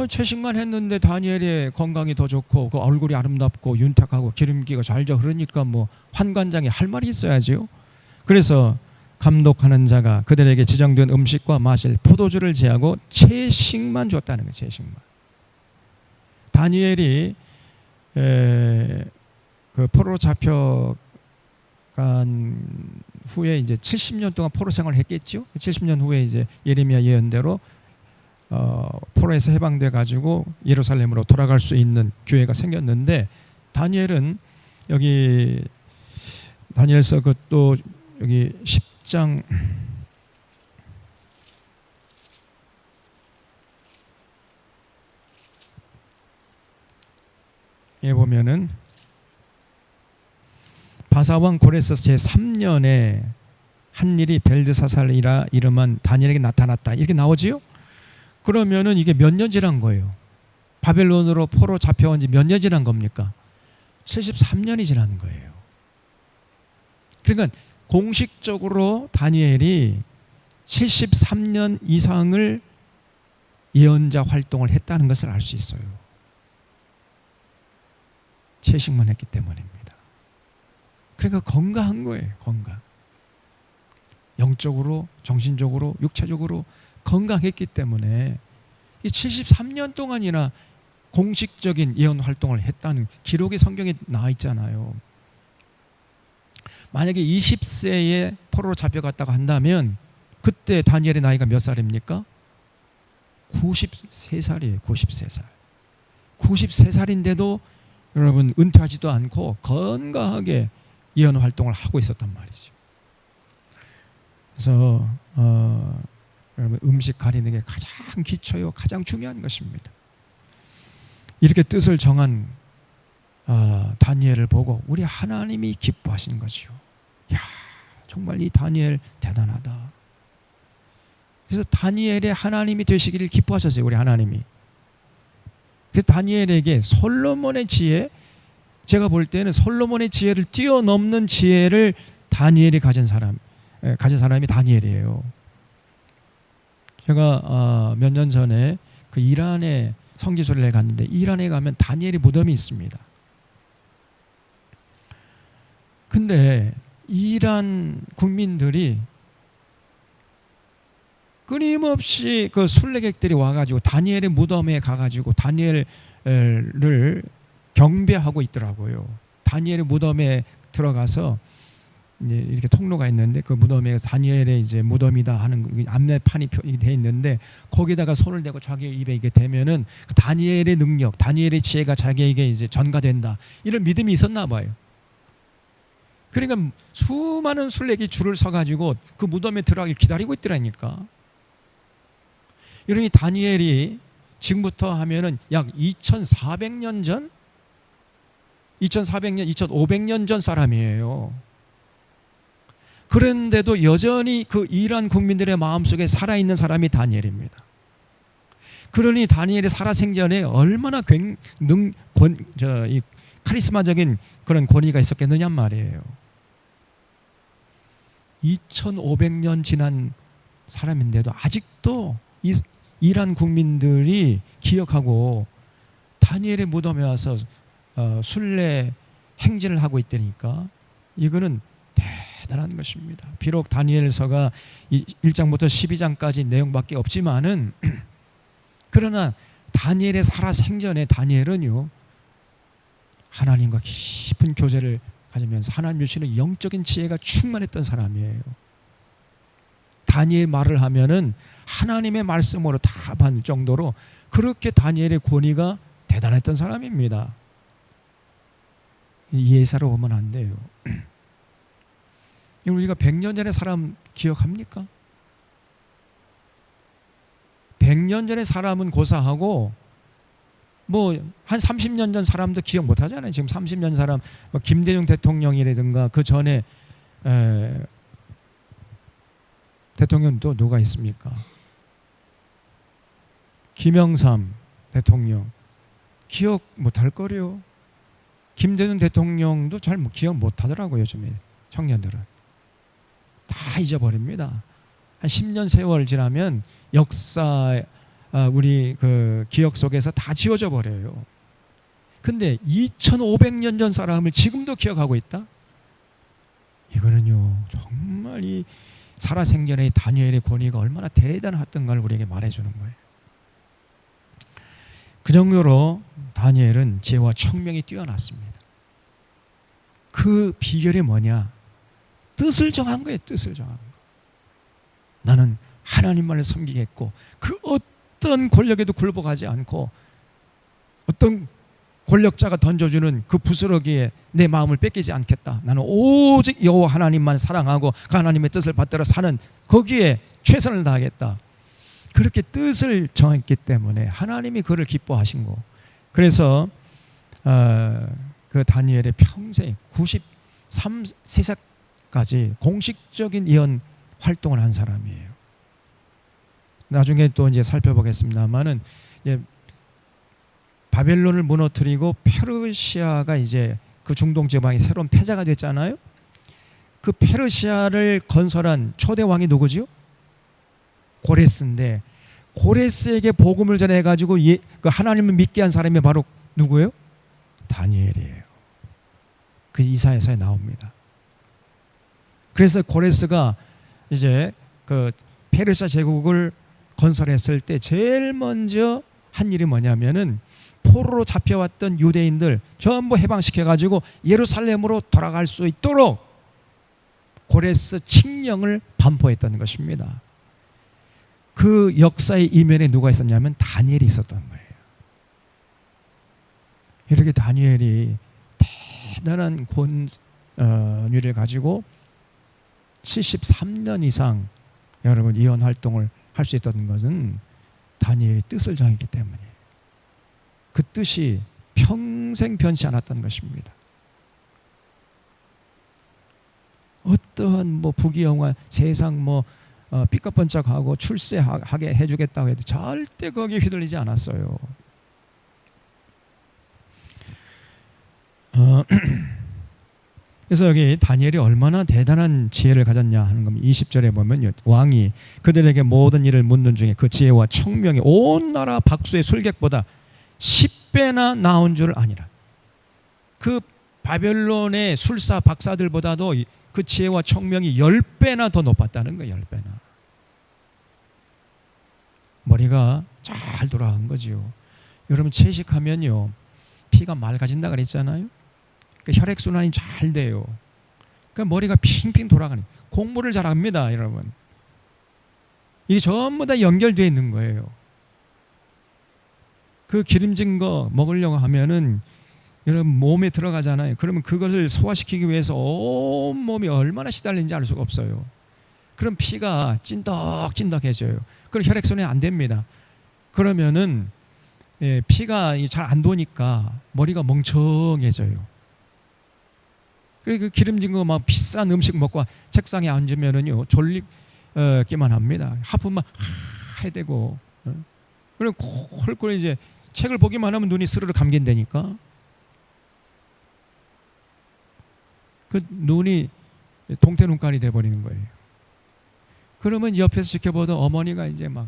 채식만 했는데 다니엘의 건강이 더 좋고 그 얼굴이 아름답고 윤택하고 기름기가 잘져 흐르니까 뭐 환관장이 할 말이 있어야지요. 그래서 감독하는 자가 그들에게 지정된 음식과 마실 포도주를 제하고 채식만 줬다는 거예요. 채식만. 다니엘이 그 포로로 잡혀간 후에 이제 70년 동안 포로 생활을 했겠죠. 70년 후에 이제 예레미야 예언대로 포로에서 해방돼 가지고 예루살렘으로 돌아갈 수 있는 기회가 생겼는데, 다니엘은 여기 다니엘서 그또 여기 10장 에 보면은 바사왕 고레스 제3년에 한 일이 벨드사살이라 이름한 다니엘에게 나타났다, 이렇게 나오지요. 그러면은 이게 몇 년 지난 거예요? 바벨론으로 포로 잡혀온 지 몇 년 지난 겁니까? 73년이 지난 거예요. 그러니까 공식적으로 다니엘이 73년 이상을 예언자 활동을 했다는 것을 알 수 있어요. 채식만 했기 때문입니다. 그러니까 건강한 거예요. 건강. 영적으로, 정신적으로, 육체적으로 건강했기 때문에 이 73년 동안이나 공식적인 예언 활동을 했다는 기록이 성경에 나와 있잖아요. 만약에 20세에 포로로 잡혀갔다고 한다면 그때 다니엘의 나이가 몇 살입니까? 93살이에요. 93살. 93살인데도 여러분 은퇴하지도 않고 건강하게 예언 활동을 하고 있었단 말이죠. 그래서 여러분 음식 가리는 게 가장 기초요, 가장 중요한 것입니다. 이렇게 뜻을 정한 다니엘을 보고 우리 하나님이 기뻐하시는 거죠. 야, 정말 이 다니엘 대단하다. 그래서 다니엘의 하나님이 되시기를 기뻐하셨어요. 우리 하나님이. 그래서 다니엘에게 솔로몬의 지혜, 제가 볼 때는 솔로몬의 지혜를 뛰어넘는 지혜를 다니엘이 가진 사람이 다니엘이에요. 제가 몇 년 전에 그 이란에 성지순례를 갔는데, 이란에 가면 다니엘의 무덤이 있습니다. 근데 이란 국민들이 끊임없이 그 순례객들이 와가지고 다니엘의 무덤에 가가지고 다니엘을 경배하고 있더라고요. 다니엘의 무덤에 들어가서 이렇게 통로가 있는데 그 무덤에 다니엘의 이제 무덤이다 하는 안내판이 돼 있는데, 거기다가 손을 대고 자기 입에 이게 대면은 다니엘의 능력, 다니엘의 지혜가 자기에게 이제 전가된다, 이런 믿음이 있었나 봐요. 그러니까 수많은 순례객이 줄을 서가지고 그 무덤에 들어가길 기다리고 있더라니까. 이러니 다니엘이 지금부터 하면은 약 2400년 전, 2400년, 2500년 전 사람이에요. 그런데도 여전히 그 이란 국민들의 마음속에 살아있는 사람이 다니엘입니다. 그러니 다니엘이 살아생전에 얼마나 카리스마적인 그런 권위가 있었겠느냐 말이에요. 2500년 지난 사람인데도 아직도 이란 국민들이 기억하고 다니엘의 무덤에 와서 순례 행진을 하고 있다니까 이거는 대단한 것입니다. 비록 다니엘서가 1장부터 12장까지 내용밖에 없지만은 그러나 다니엘의 살아생전에 다니엘은요 하나님과 깊은 교제를 가지면서 하나님 주시는 영적인 지혜가 충만했던 사람이에요. 다니엘 말을 하면은 하나님의 말씀으로 답한 정도로 그렇게 다니엘의 권위가 대단했던 사람입니다. 예사로 보면 안 돼요. 우리가 100년 전의 사람 기억합니까? 100년 전의 사람은 고사하고 뭐 한 30년 전 사람도 기억 못 하잖아요. 지금 30년 사람 뭐 김대중 대통령이라든가 그 전에 대통령도 누가 있습니까? 김영삼 대통령 기억 못할 거래요. 김대중 대통령도 잘 기억 못하더라고요. 요즘에 청년들은 다 잊어버립니다. 한 10년 세월 지나면 역사 우리 그 기억 속에서 다 지워져 버려요. 근데 2500년 전 사람을 지금도 기억하고 있다? 이거는요 정말 이 살아생전의 다니엘의 권위가 얼마나 대단했던가를 우리에게 말해주는 거예요. 그 정도로 다니엘은 지혜와 총명이 뛰어났습니다. 그 비결이 뭐냐? 뜻을 정한 거예요. 뜻을 정한 거. 나는 하나님만을 섬기겠고 그 어떤 권력에도 굴복하지 않고 어떤 권력자가 던져주는 그 부스러기에 내 마음을 뺏기지 않겠다. 나는 오직 여호와 하나님만 사랑하고 그 하나님의 뜻을 받들어 사는 거기에 최선을 다하겠다. 그렇게 뜻을 정했기 때문에 하나님이 그를 기뻐하신 거. 그래서 그 다니엘의 평생 93세까지 공식적인 예언 활동을 한 사람이에요. 나중에 또 이제 살펴보겠습니다만은 바벨론을 무너뜨리고 페르시아가 이제 그 중동 지방이 새로운 패자가 됐잖아요. 그 페르시아를 건설한 초대 왕이 누구지요? 고레스인데 고레스에게 복음을 전해 가지고 그 하나님을 믿게 한 사람이 바로 누구예요? 다니엘이에요. 그 이사야서에 나옵니다. 그래서 고레스가 이제 그 페르시아 제국을 건설했을 때 제일 먼저 한 일이 뭐냐면은 포로로 잡혀왔던 유대인들 전부 해방시켜 가지고 예루살렘으로 돌아갈 수 있도록 고레스 칙령을 반포했던 것입니다. 그 역사의 이면에 누가 있었냐면 다니엘이 있었던 거예요. 이렇게 다니엘이 대단한 권위를 가지고 73년 이상 여러분 예언 활동을 할 수 있었던 것은 다니엘이 뜻을 정했기 때문이에요. 그 뜻이 평생 변치 않았던 것입니다. 어떠한 뭐 부귀영화 세상 뭐 삐까뻔쩍하고 출세하게 해주겠다고 해도 절대 거기에 휘둘리지 않았어요. 그래서 여기 다니엘이 얼마나 대단한 지혜를 가졌냐 하는 겁니다. 20절에 보면 왕이 그들에게 모든 일을 묻는 중에 그 지혜와 총명이 온 나라 박수의 술객보다 10배나 나온 줄 아니라. 그 바벨론의 술사 박사들보다도 그 지혜와 총명이 10배나 더 높았다는 거예요. 10배나. 머리가 잘 돌아간 거지요. 여러분 채식하면요 피가 맑아진다 그랬잖아요. 그 혈액순환이 잘 돼요. 그 머리가 핑핑 돌아가는, 공부를 잘합니다 여러분. 이게 전부 다 연결되어 있는 거예요. 그 기름진 거 먹으려고 하면은 여러분 몸에 들어가잖아요. 그러면 그것을 소화시키기 위해서 온 몸이 얼마나 시달리는지 알 수가 없어요. 그럼 피가 찐덕찐덕해져요. 그럼 혈액순환이 안 됩니다. 그러면은 피가 잘 안 도니까 머리가 멍청해져요. 그리고 그 기름진 거 막 비싼 음식 먹고 책상에 앉으면은요 졸립기만 합니다. 하품만 해대고 그리고 콜콜 이제 책을 보기만 하면 눈이 스르르 감긴다니까. 그 눈이 동태 눈깔이 돼버리는 거예요. 그러면 옆에서 지켜보던 어머니가 이제 막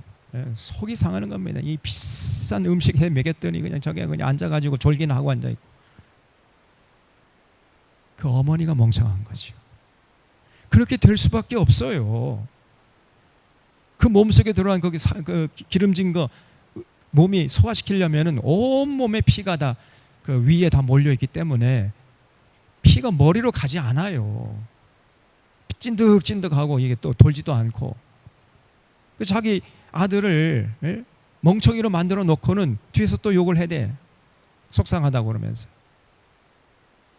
속이 상하는 겁니다. 이 비싼 음식 해 먹였더니 그냥 저게 그냥 앉아가지고 졸기나 하고 앉아있고. 그 어머니가 멍청한 거죠. 그렇게 될 수밖에 없어요. 그 몸속에 들어간 거기 그 기름진 거 몸이 소화시키려면은 온 몸에 피가 다 그 위에 다 몰려 있기 때문에 피가 머리로 가지 않아요. 찐득찐득하고 이게 또 돌지도 않고. 그 자기 아들을 멍청이로 만들어 놓고는 뒤에서 또 욕을 해대. 속상하다고 그러면서.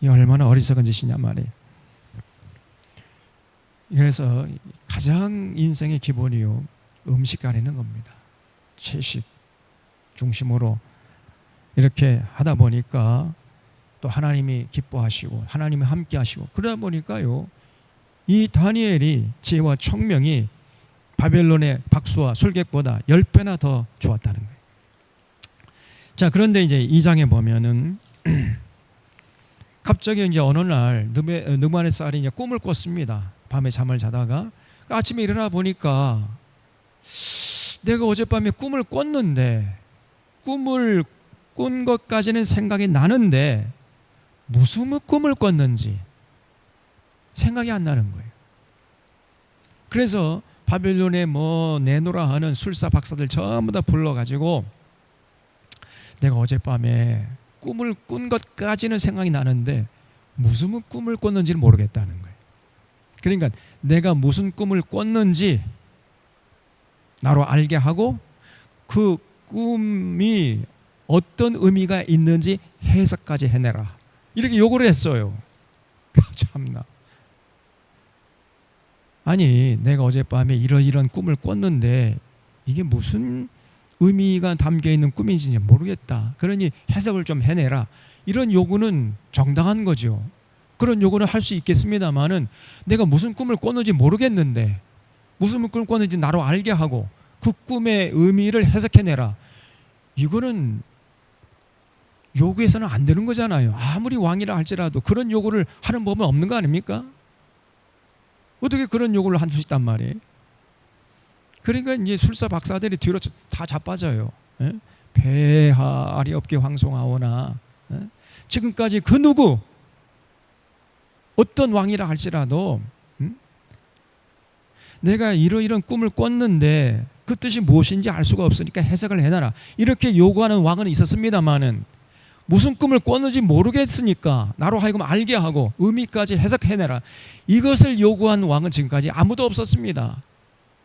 이 얼마나 어리석은 짓이냐 말이에요. 그래서 가장 인생의 기본이요, 음식 가리는 겁니다. 채식 중심으로 이렇게 하다 보니까 또 하나님이 기뻐하시고 하나님이 함께 하시고, 그러다 보니까요, 이 다니엘이 지혜와 총명이 바벨론의 박수와 술객보다 10배나 더 좋았다는 거예요. 자, 그런데 이제 2장에 보면은 갑자기 이제 어느 날 느부갓네살이 이제 꿈을 꿨습니다. 밤에 잠을 자다가 아침에 일어나 보니까 내가 어젯밤에 꿈을 꿨는데, 꿈을 꾼 것까지는 생각이 나는데 무슨 꿈을 꿨는지 생각이 안 나는 거예요. 그래서 바벨론에 뭐 내노라 하는 술사 박사들 전부 다 불러가지고 내가 어젯밤에 꿈을 꾼 것까지는 생각이 나는데 무슨 꿈을 꿨는지를 모르겠다는 거예요. 그러니까 내가 무슨 꿈을 꿨는지 나로 알게 하고 그 꿈이 어떤 의미가 있는지 해석까지 해내라, 이렇게 요구를 했어요. 참나. 아니, 내가 어젯밤에 이런 꿈을 꿨는데 이게 무슨 의미가 담겨있는 꿈인지 모르겠다, 그러니 해석을 좀 해내라, 이런 요구는 정당한 거죠. 그런 요구는 할 수 있겠습니다만은 내가 무슨 꿈을 꿨는지 모르겠는데 무슨 꿈을 꿨는지 나로 알게 하고 그 꿈의 의미를 해석해내라, 이거는 요구해서는 안 되는 거잖아요. 아무리 왕이라 할지라도 그런 요구를 하는 법은 없는 거 아닙니까? 어떻게 그런 요구를 할 수 있단 말이에요? 그러니까 이제 술사 박사들이 뒤로 다 자빠져요. 배하리 없게 황송하오나, 지금까지 그 누구 어떤 왕이라 할지라도 내가 이런 꿈을 꿨는데 그 뜻이 무엇인지 알 수가 없으니까 해석을 해놔라, 이렇게 요구하는 왕은 있었습니다마는 무슨 꿈을 꿨는지 모르겠으니까 나로 하여금 알게 하고 의미까지 해석해내라, 이것을 요구한 왕은 지금까지 아무도 없었습니다.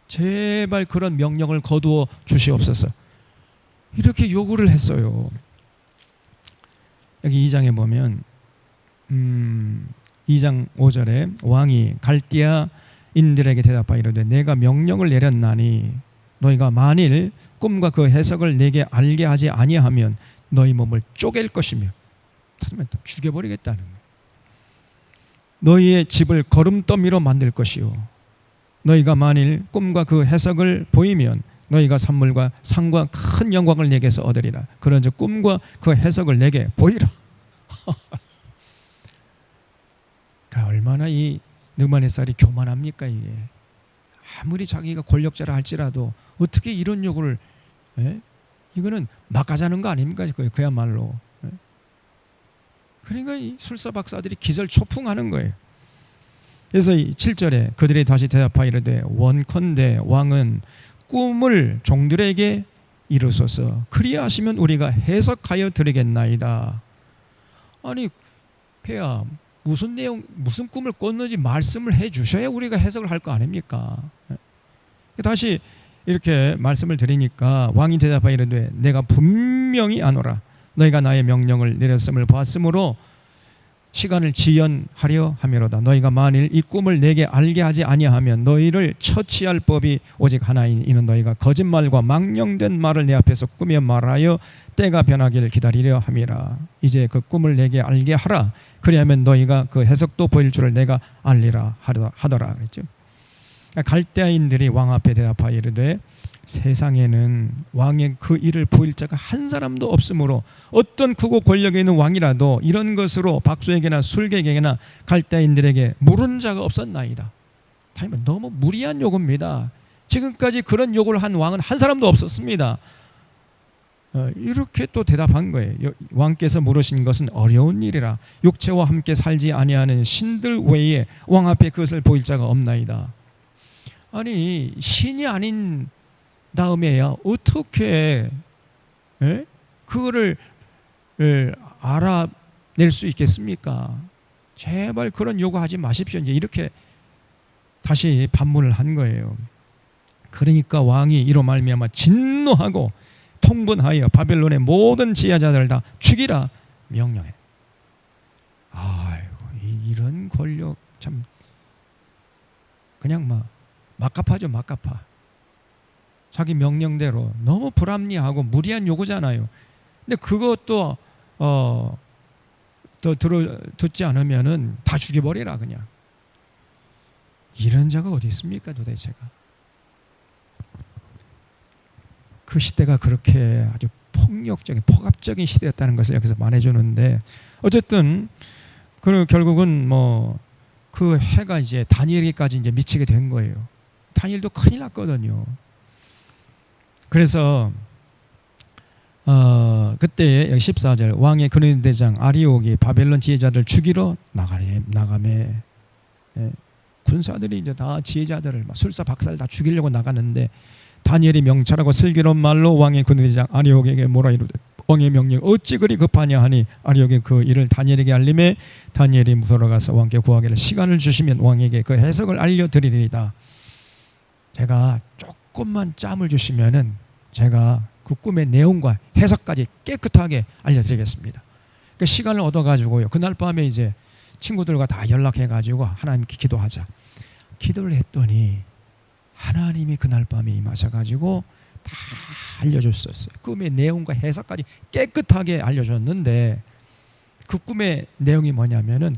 제발 그런 명령을 거두어 주시옵소서, 이렇게 요구를 했어요. 여기 2장에 보면 2장 5절에 왕이 갈대아인들에게 대답하여 이르되 내가 명령을 내렸나니 너희가 만일 꿈과 그 해석을 내게 알게 하지 아니하면 너희 몸을 쪼갤 것이며, 하지만 죽여버리겠다는 거예요. 너희의 집을 거름더미로 만들 것이요, 너희가 만일 꿈과 그 해석을 보이면 너희가 선물과 상과 큰 영광을 내게서 얻으리라. 그런즉 꿈과 그 해석을 내게 보이라. 얼마나 이 느부갓네살이 교만합니까? 이게 아무리 자기가 권력자라 할지라도 어떻게 이런 요구를, 이거는 막가자는 거 아닙니까? 그야말로. 그러니까 이 술사 박사들이 기절초풍하는 거예요. 그래서 7절에 그들이 다시 대답하여 이르되 원컨대 왕은 꿈을 종들에게 이루소서, 그리하시면 우리가 해석하여 드리겠나이다. 아니 폐하, 무슨 내용, 무슨 꿈을 꿨는지 말씀을 해 주셔야 우리가 해석을 할 거 아닙니까? 다시 이렇게 말씀을 드리니까 왕이 대답하여 이르되 내가 분명히 아노라, 너희가 나의 명령을 내렸음을 보았으므로 시간을 지연하려 함이로다. 너희가 만일 이 꿈을 내게 알게 하지 아니하면 너희를 처치할 법이 오직 하나이니 이는 너희가 거짓말과 망령된 말을 내 앞에서 꾸며 말하여 때가 변하기를 기다리려 함이라. 이제 그 꿈을 내게 알게 하라. 그리하면 너희가 그 해석도 보일 줄을 내가 알리라 하더라 그랬죠. 갈대아인들이 왕 앞에 대답하여 이르되 세상에는 왕의 그 일을 보일 자가 한 사람도 없으므로 어떤 크고 권력에 있는 왕이라도 이런 것으로 박수에게나 술객에게나 갈대인들에게 물은 자가 없었나이다. 너무 무리한 요구입니다. 지금까지 그런 요구를 한 왕은 한 사람도 없었습니다. 이렇게 또 대답한 거예요. 왕께서 물으신 것은 어려운 일이라 육체와 함께 살지 아니하는 신들 외에 왕 앞에 그것을 보일 자가 없나이다. 아니 신이 아닌 다음에야 어떻게 그거를 알아낼 수 있겠습니까? 제발 그런 요구하지 마십시오. 이제 이렇게 다시 반문을 한 거예요. 그러니까 왕이 이로 말미암아 진노하고 통분하여 바벨론의 모든 지혜자들을 다 죽이라 명령해. 아이고 이런 권력 참 그냥 막갑하죠. 막갑하. 자기 명령대로 너무 불합리하고 무리한 요구잖아요. 근데 그것도 더 듣지 않으면은 다 죽여버리라 그냥. 이런 자가 어디 있습니까 도대체가. 그 시대가 그렇게 아주 폭력적인 폭압적인 시대였다는 것을 여기서 말해주는데, 어쨌든 결국은 그 해가 이제 다니엘에게까지 이제 미치게 된 거예요. 다니엘도 큰일 났거든요. 그래서 그때 14절 왕의 근위대장 아리옥이 바벨론 지혜자들 죽이러 나가매. 군사들이 이제 다 지혜자들을 술사 박살 다 죽이려고 나가는데 다니엘이 명찰하고 슬기로운 말로 왕의 근위대장 아리옥에게 뭐라 이르되 왕의 명령 어찌 그리 급하냐 하니 아리옥이 그 일을 다니엘에게 알림해 다니엘이 무서러 가서 왕께 구하기를 시간을 주시면 왕에게 그 해석을 알려드리리이다. 제가 조금만 짬을 주시면은 제가 그 꿈의 내용과 해석까지 깨끗하게 알려드리겠습니다. 그 시간을 얻어가지고요. 그날 밤에 이제 친구들과 다 연락해가지고 하나님께 기도하자. 기도를 했더니 하나님이 그날 밤에 임하셔가지고 다 알려줬었어요. 꿈의 내용과 해석까지 깨끗하게 알려줬는데 그 꿈의 내용이 뭐냐면은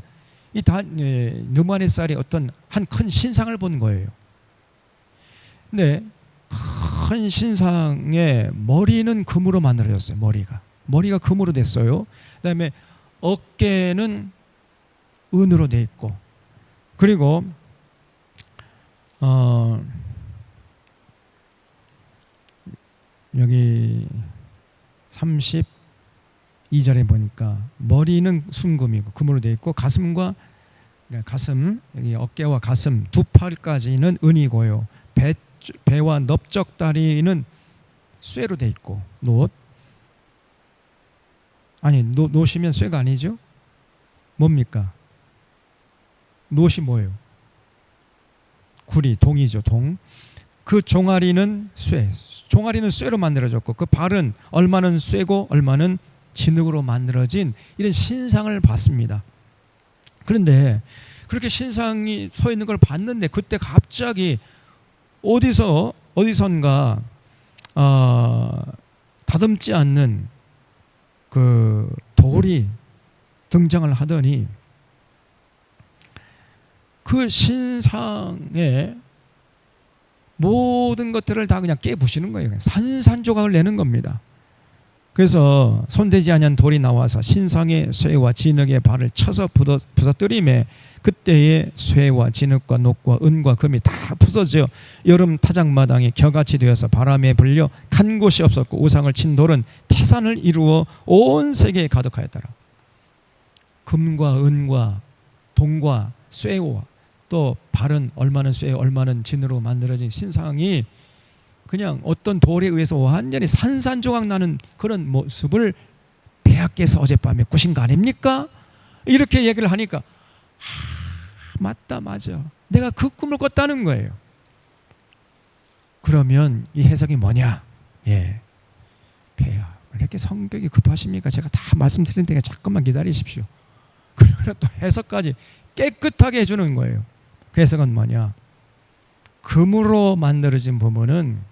느부갓네살이 어떤 한 큰 신상을 본 거예요. 근데 큰 신상의 머리는 금으로 만들어졌어요. 머리가 금으로 됐어요. 그다음에 어깨는 은으로 돼 있고, 그리고 여기 32절에 보니까 머리는 순금이고 금으로 돼 있고 가슴 여기 어깨와 가슴 두 팔까지는 은이고요. 배와 넓적 다리는 쇠로 돼 있고 노시면 쇠가 아니죠? 뭡니까? 노시 뭐예요? 구리, 동이죠. 동. 그 종아리는 종아리는 쇠로 만들어졌고 그 발은 얼마는 쇠고 얼마는 진흙으로 만들어진 이런 신상을 봤습니다. 그런데 그렇게 신상이 서 있는 걸 봤는데 그때 갑자기 어디선가 다듬지 않는 그 돌이 등장을 하더니 그 신상의 모든 것들을 다 그냥 깨부시는 거예요. 산산조각을 내는 겁니다. 그래서 손대지 아니한 돌이 나와서 신상의 쇠와 진흙의 발을 쳐서 부서뜨리매 그때의 쇠와 진흙과 녹과 은과 금이 다 부서져 여름 타작마당이 겨같이 되어서 바람에 불려 간 곳이 없었고 우상을 친 돌은 태산을 이루어 온 세계에 가득하였더라. 금과 은과 동과 쇠와 또 발은 얼마는 쇠 얼마는 진으로 만들어진 신상이 그냥 어떤 돌에 의해서 완전히 산산조각 나는 그런 모습을 폐하께서 어젯밤에 꾸신 거 아닙니까? 이렇게 얘기를 하니까 맞다 맞아 내가 그 꿈을 꿨다는 거예요. 그러면 이 해석이 뭐냐? 폐하 왜 이렇게 성격이 급하십니까? 제가 다 말씀드린 테니까 잠깐만 기다리십시오. 그러나 또 해석까지 깨끗하게 해주는 거예요. 그 해석은 뭐냐? 금으로 만들어진 부분은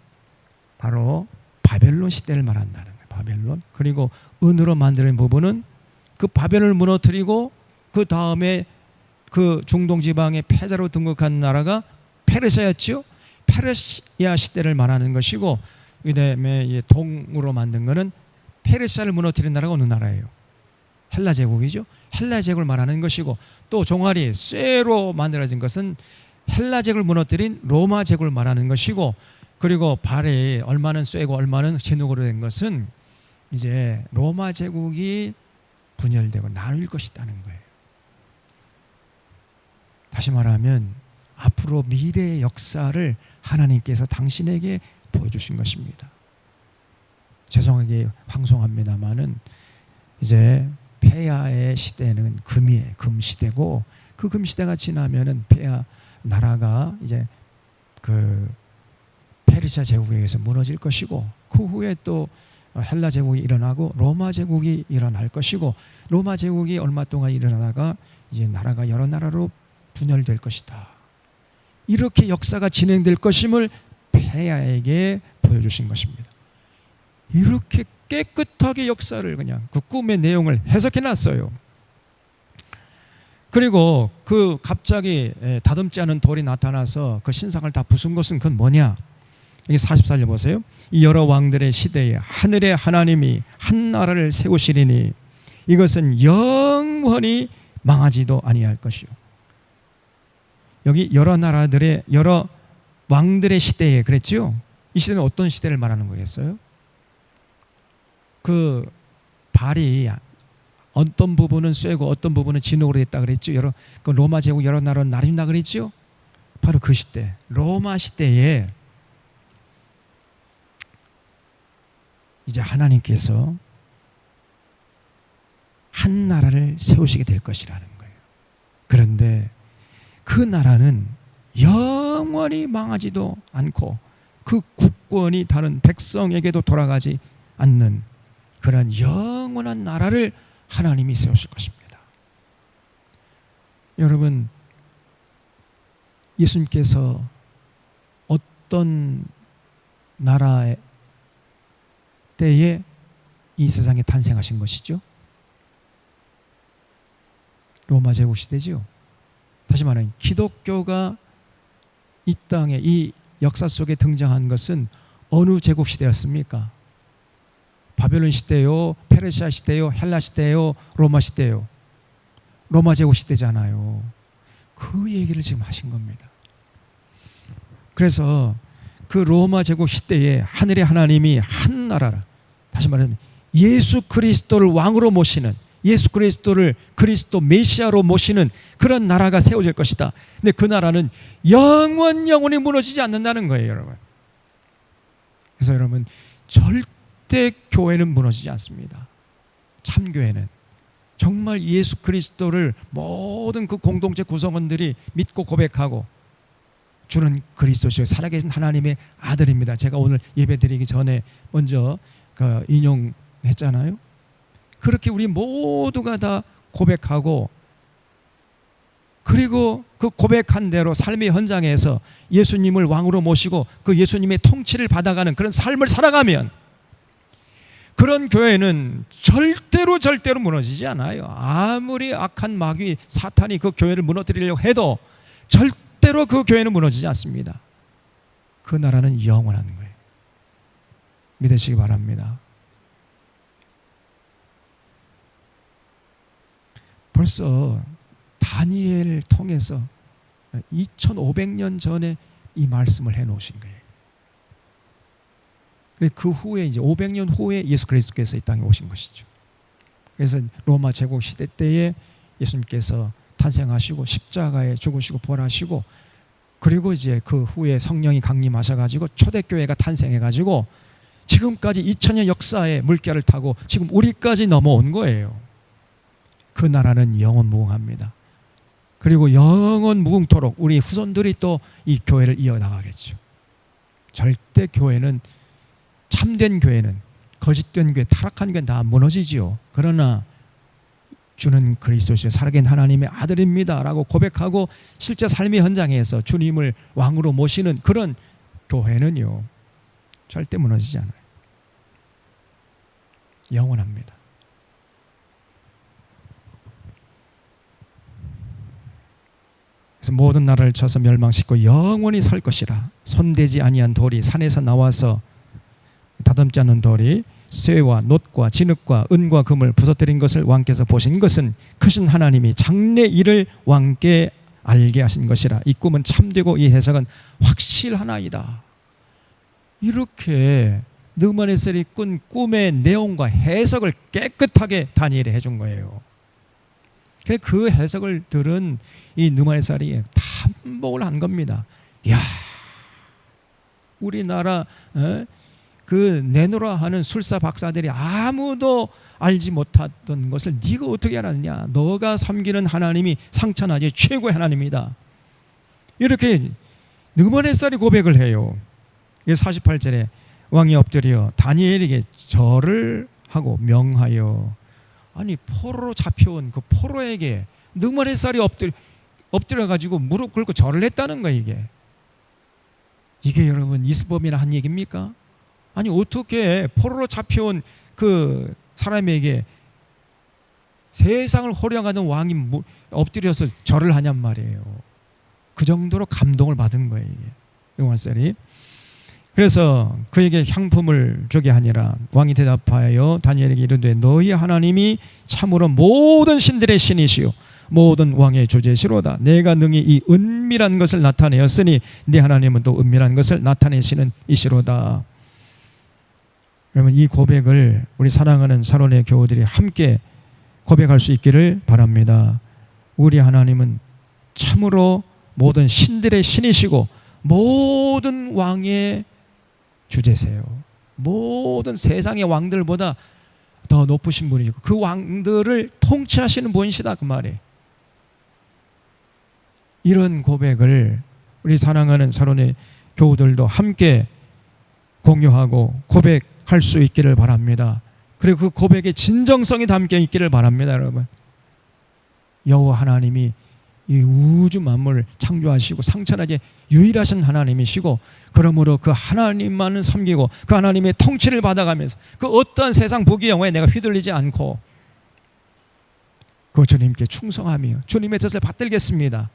바로 바벨론 시대를 말한다는 거예요. 바벨론. 그리고 은으로 만드는 부분은 그 바벨론을 무너뜨리고 그 다음에 그 중동 지방의 패자로 등극한 나라가 페르시아였죠. 페르시아 시대를 말하는 것이고, 그다음에 동으로 만든 거는 페르시아를 무너뜨린 나라가 어느 나라예요? 헬라 제국이죠. 헬라 제국을 말하는 것이고, 또 종아리 쇠로 만들어진 것은 헬라 제국을 무너뜨린 로마 제국을 말하는 것이고, 그리고 발에 얼마는 쇠고 얼마는 진흙으로 된 것은 이제 로마 제국이 분열되고 나눌 것이라는 거예요. 다시 말하면 앞으로 미래의 역사를 하나님께서 당신에게 보여주신 것입니다. 죄송하게 방송합니다마는 이제 폐하의 시대는 금이에요. 금 시대고, 그 금 시대가 지나면은 폐하 나라가 이제 그 페르시아 제국에 의해서 무너질 것이고, 그 후에 또 헬라 제국이 일어나고 로마 제국이 일어날 것이고, 로마 제국이 얼마 동안 일어나다가 이제 나라가 여러 나라로 분열될 것이다. 이렇게 역사가 진행될 것임을 폐하에게 보여주신 것입니다. 이렇게 깨끗하게 역사를 그냥 그 꿈의 내용을 해석해 놨어요. 그리고 그 갑자기 다듬지 않은 돌이 나타나서 그 신상을 다 부순 것은 그건 뭐냐? 여기 44절 보세요. 이 여러 왕들의 시대에 하늘의 하나님이 한 나라를 세우시리니 이것은 영원히 망하지도 아니할 것이요. 여기 여러 나라들의 여러 왕들의 시대에 그랬죠. 이 시대는 어떤 시대를 말하는 거겠어요? 그 발이 어떤 부분은 쇠고 어떤 부분은 진흙으로 됐다 그랬죠. 그 로마 제국 여러 나라로 나뉜다 그랬죠. 바로 그 시대, 로마 시대에 이제 하나님께서 한 나라를 세우시게 될 것이라는 거예요. 그런데 그 나라는 영원히 망하지도 않고 그 국권이 다른 백성에게도 돌아가지 않는 그런 영원한 나라를 하나님이 세우실 것입니다. 여러분, 예수님께서 어떤 나라의 때에 이 세상에 탄생하신 것이죠? 로마 제국 시대죠. 다시 말하면 기독교가 이 땅에 이 역사 속에 등장한 것은 어느 제국 시대였습니까? 바벨론 시대요, 페르시아 시대요, 헬라 시대요, 로마 시대요. 로마 제국 시대잖아요. 그 얘기를 지금 하신 겁니다. 그래서 그 로마 제국 시대에 하늘의 하나님이 한 나라라, 다시 말하면 예수 그리스도를 왕으로 모시는, 예수 그리스도를 그리스도 메시아로 모시는 그런 나라가 세워질 것이다. 근데 그 나라는 영원히 무너지지 않는다는 거예요, 여러분. 그래서 여러분, 절대 교회는 무너지지 않습니다. 참교회는 정말 예수 그리스도를 모든 그 공동체 구성원들이 믿고 고백하고 주는 그리스도시요 살아계신 하나님의 아들입니다. 제가 오늘 예배드리기 전에 먼저 인용했잖아요. 그렇게 우리 모두가 다 고백하고, 그리고 그 고백한 대로 삶의 현장에서 예수님을 왕으로 모시고 그 예수님의 통치를 받아가는 그런 삶을 살아가면 그런 교회는 절대로 무너지지 않아요. 아무리 악한 마귀 사탄이 그 교회를 무너뜨리려고 해도 절대로 그 교회는 무너지지 않습니다. 그 나라는 영원한 거예요. 믿으시기 바랍니다. 벌써 다니엘을 통해서 2500년 전에 이 말씀을 해놓으신 거예요. 그 후에 이제 500년 후에 예수 그리스도께서 이 땅에 오신 것이죠. 그래서 로마 제국 시대 때에 예수님께서 탄생하시고 십자가에 죽으시고 부활하시고, 그리고 이제 그 후에 성령이 강림하셔가지고 초대교회가 탄생해가지고 지금까지 2000년 역사의 물결을 타고 지금 우리까지 넘어온 거예요. 그 나라는 영원 무궁합니다. 그리고 영원 무궁토록 우리 후손들이 또 이 교회를 이어나가겠죠. 절대 교회는, 참된 교회는, 거짓된 교회, 타락한 교회는 다 무너지지요. 그러나 주는 그리스도시요 살아계신 하나님의 아들입니다 라고 고백하고 실제 삶의 현장에서 주님을 왕으로 모시는 그런 교회는요 절대 무너지지 않아요. 영원합니다. 그래서 모든 나라를 쳐서 멸망시키고 영원히 설 것이라. 손대지 아니한 돌이 산에서 나와서 다듬지 않은 돌이 쇠와 놋과 진흙과 은과 금을 부서뜨린 것을 왕께서 보신 것은 크신 하나님이 장래 일을 왕께 알게 하신 것이라. 이 꿈은 참되고 이 해석은 확실하나이다. 이렇게 느부갓네살이 꾼 꿈의 내용과 해석을 깨끗하게 다니엘이 해준 거예요. 그래서 그 해석을 들은 이 느부갓네살이 탐복을 한 겁니다. 야, 우리나라 그 내노라 하는 술사 박사들이 아무도 알지 못했던 것을 네가 어떻게 알았냐? 너가 섬기는 하나님이 상천하지 최고의 하나님이다. 이렇게 느부갓네살이 고백을 해요. 48절에 왕이 엎드려 다니엘에게 절을 하고 명하여, 아니 포로로 잡혀온 그 포로에게 느부갓네살이 엎드려 가지고 무릎 꿇고 절을 했다는 거예요. 이게 여러분 이스범이나 한 얘기입니까? 아니 어떻게 포로로 잡혀온 그 사람에게 세상을 호령하는 왕이 엎드려서 절을 하냔 말이에요. 그 정도로 감동을 받은 거예요, 이게 느부갓네살이. 그래서 그에게 향품을 주게 하니라. 왕이 대답하여 다니엘에게 이르되 너희 하나님이 참으로 모든 신들의 신이시요 모든 왕의 주제시로다. 내가 능히 이 은밀한 것을 나타내었으니 네 하나님은 또 은밀한 것을 나타내시는 이시로다. 여러분, 이 고백을 우리 사랑하는 사론의 교우들이 함께 고백할 수 있기를 바랍니다. 우리 하나님은 참으로 모든 신들의 신이시고 모든 왕의 주제세요. 모든 세상의 왕들보다 더 높으신 분이고 그 왕들을 통치하시는 분이시다, 그 말이에요. 이런 고백을 우리 사랑하는 사론의 교우들도 함께 공유하고 고백할 수 있기를 바랍니다. 그리고 그 고백의 진정성이 담겨 있기를 바랍니다, 여러분. 여호와 하나님이 이 우주 만물을 창조하시고 상천하게 유일하신 하나님이시고, 그러므로 그 하나님만을 섬기고 그 하나님의 통치를 받아가면서 그 어떠한 세상 부귀영화에 내가 휘둘리지 않고 그 주님께 충성하며 주님의 뜻을 받들겠습니다.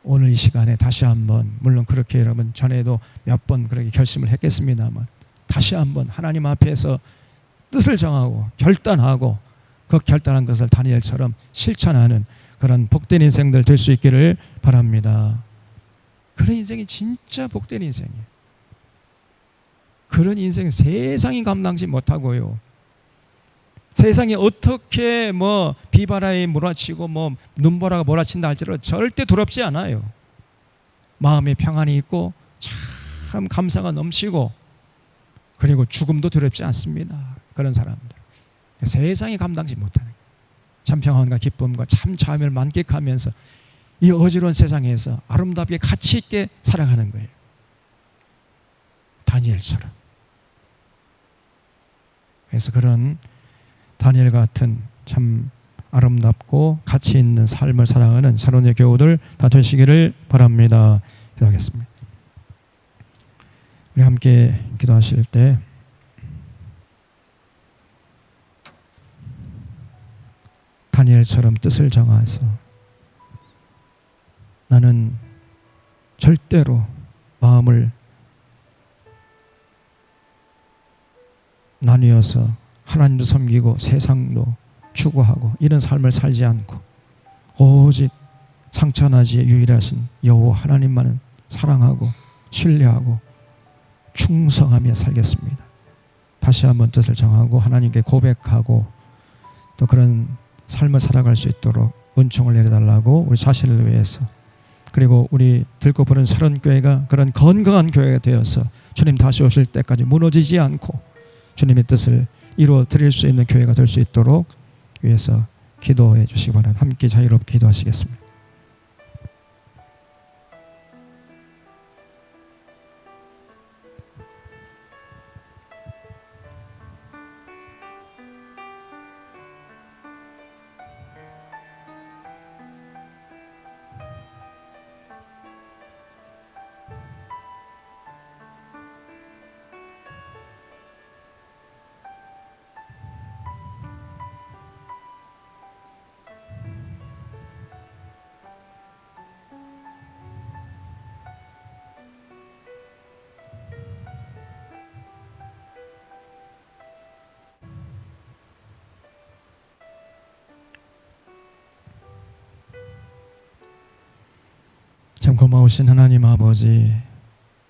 오늘 이 시간에 다시 한번, 물론 그렇게 여러분 전에도 몇 번 그렇게 결심을 했겠습니다만, 다시 한번 하나님 앞에서 뜻을 정하고 결단하고 그 결단한 것을 다니엘처럼 실천하는 그런 복된 인생들 될 수 있기를 바랍니다. 그런 인생이 진짜 복된 인생이에요. 그런 인생은 세상이 감당지 못하고요. 세상이 어떻게 뭐 비바람이 몰아치고 뭐 눈보라가 몰아친다 할지라도 절대 두렵지 않아요. 마음에 평안이 있고 참 감사가 넘치고, 그리고 죽음도 두렵지 않습니다. 그런 사람들, 세상이 감당지 못하는 참 평안과 기쁨과 참 자유를 만끽하면서 이 어지러운 세상에서 아름답게 가치 있게 살아가는 거예요. 다니엘처럼. 그래서 그런 다니엘 같은 참 아름답고 가치 있는 삶을 살아가는 사론의 교우들 다 되시기를 바랍니다. 기도하겠습니다. 우리 함께 기도하실 때 다니엘처럼 뜻을 정하서 나는 절대로 마음을 나뉘어서 하나님도 섬기고 세상도 추구하고 이런 삶을 살지 않고 오직 상천하지에 유일하신 여호와 하나님만은 사랑하고 신뢰하고 충성하며 살겠습니다. 다시 한번 뜻을 정하고 하나님께 고백하고 또 그런 삶을 살아갈 수 있도록 은총을 내려달라고 우리 자신을 위해서, 그리고 우리 들고 부른 사론교회가 그런 건강한 교회가 되어서 주님 다시 오실 때까지 무너지지 않고 주님의 뜻을 이루어 드릴 수 있는 교회가 될 수 있도록 위해서 기도해 주시기 바랍니다. 함께 자유롭게 기도하시겠습니다. 고마우신 하나님 아버지,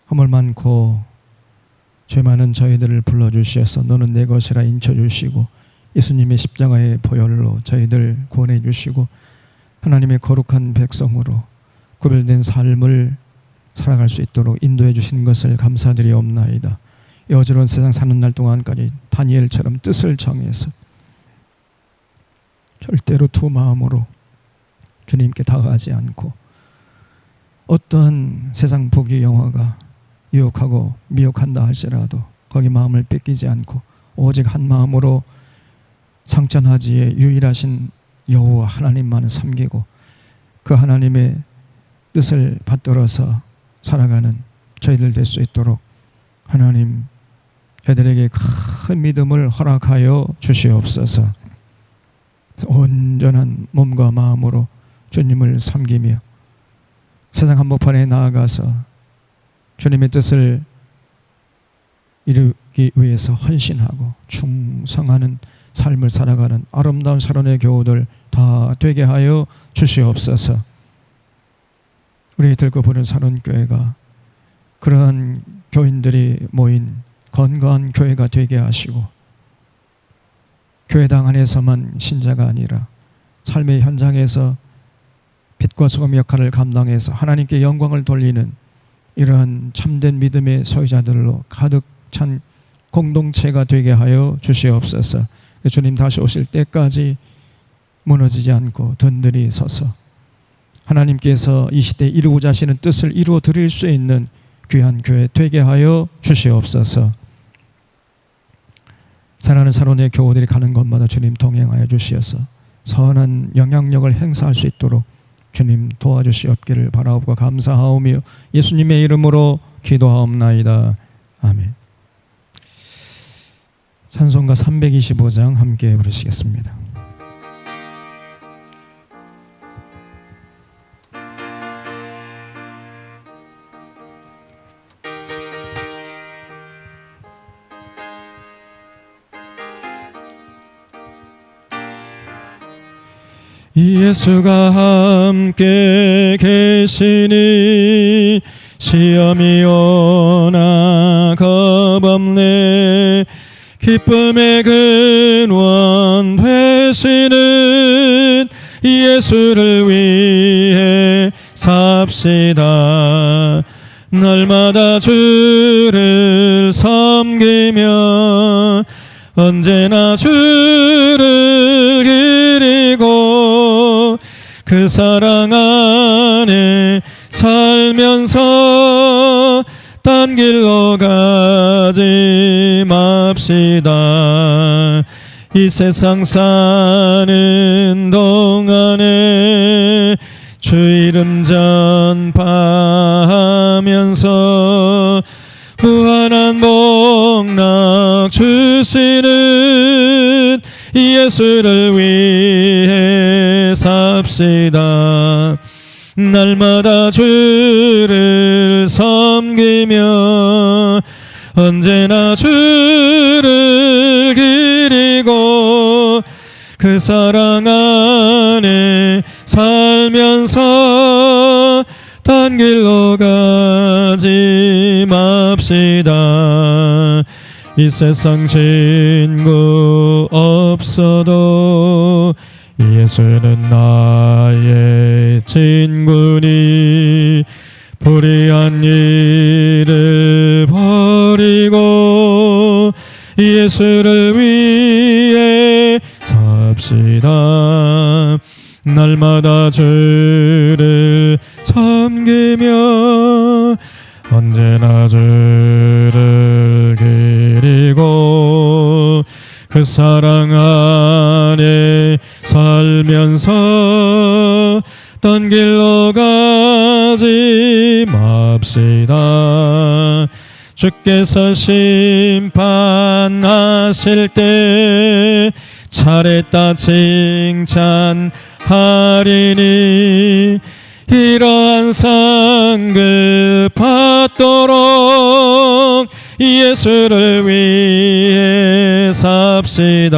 허물 많고 죄 많은 저희들을 불러주셔서 너는 내 것이라 인쳐주시고 예수님의 십자가의 보혈로 저희들 구원해 주시고 하나님의 거룩한 백성으로 구별된 삶을 살아갈 수 있도록 인도해 주신 것을 감사드리옵나이다. 이 어지러운 세상 사는 날 동안까지 다니엘처럼 뜻을 정해서 절대로 두 마음으로 주님께 다가가지 않고 어떠한 세상 부귀 영화가 유혹하고 미혹한다 할지라도 거기 마음을 뺏기지 않고 오직 한 마음으로 상천하지의 유일하신 여호와 하나님만을 섬기고 그 하나님의 뜻을 받들어서 살아가는 저희들 될 수 있도록 하나님 저희들에게 큰 믿음을 허락하여 주시옵소서. 온전한 몸과 마음으로 주님을 섬기며 세상 한복판에 나아가서 주님의 뜻을 이루기 위해서 헌신하고 충성하는 삶을 살아가는 아름다운 사론의 교우들 다 되게 하여 주시옵소서. 우리 들고 부른 사론교회가 그러한 교인들이 모인 건강한 교회가 되게 하시고 교회당 안에서만 신자가 아니라 삶의 현장에서 빛과 소금 역할을 감당해서 하나님께 영광을 돌리는 이러한 참된 믿음의 소유자들로 가득 찬 공동체가 되게 하여 주시옵소서. 주님 다시 오실 때까지 무너지지 않고 든든히 서서 하나님께서 이 시대에 이루고자 하시는 뜻을 이루어 드릴 수 있는 귀한 교회 되게 하여 주시옵소서. 사랑하는 사론의 교우들이 가는 곳마다 주님 동행하여 주시어서 선한 영향력을 행사할 수 있도록 주님 도와주시옵기를 바라옵고 감사하오며 예수님의 이름으로 기도하옵나이다. 아멘. 찬송가 325장 함께 부르시겠습니다. 예수가 함께 계시니 시험이 오나 겁없네. 기쁨의 근원 되시는 예수를 위해 삽시다. 날마다 주를 섬기며 언제나 주를 기리고 그 사랑 안에 살면서 딴 길로 가지 맙시다. 이 세상 사는 동안에 주 이름 전파하면서 무한한 복락 주시는 예수를 위해 삽시다. 날마다 주를 섬기며 언제나 주를 기리고 그 사랑 안에 살면서 딴 길로 가지 맙시다. 이 세상 친구 없어도 예수는 나의 친구니 불의한 일을 버리고 예수를 위해 삽시다. 날마다 주를 섬기며 언제나 주를 기리고 그 사랑 안에 살면서 딴 길로 가지 맙시다. 주께서 심판하실 때 잘했다 칭찬하리니 이러한 상급 받도록 예수를 위해 삽시다.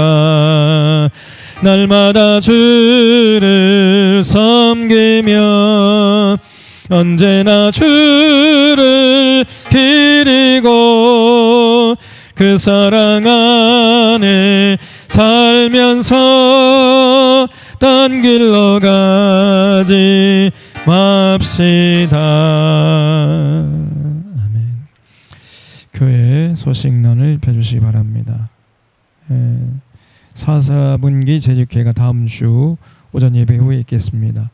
날마다 주를 섬기며 언제나 주를 기리고 그 사랑 안에 살면서 딴 길로 가지 맙시다. 아멘. 교회 소식란을 펴주시기 바랍니다. 4분기 재직회가 다음 주 오전 예배 후에 있겠습니다.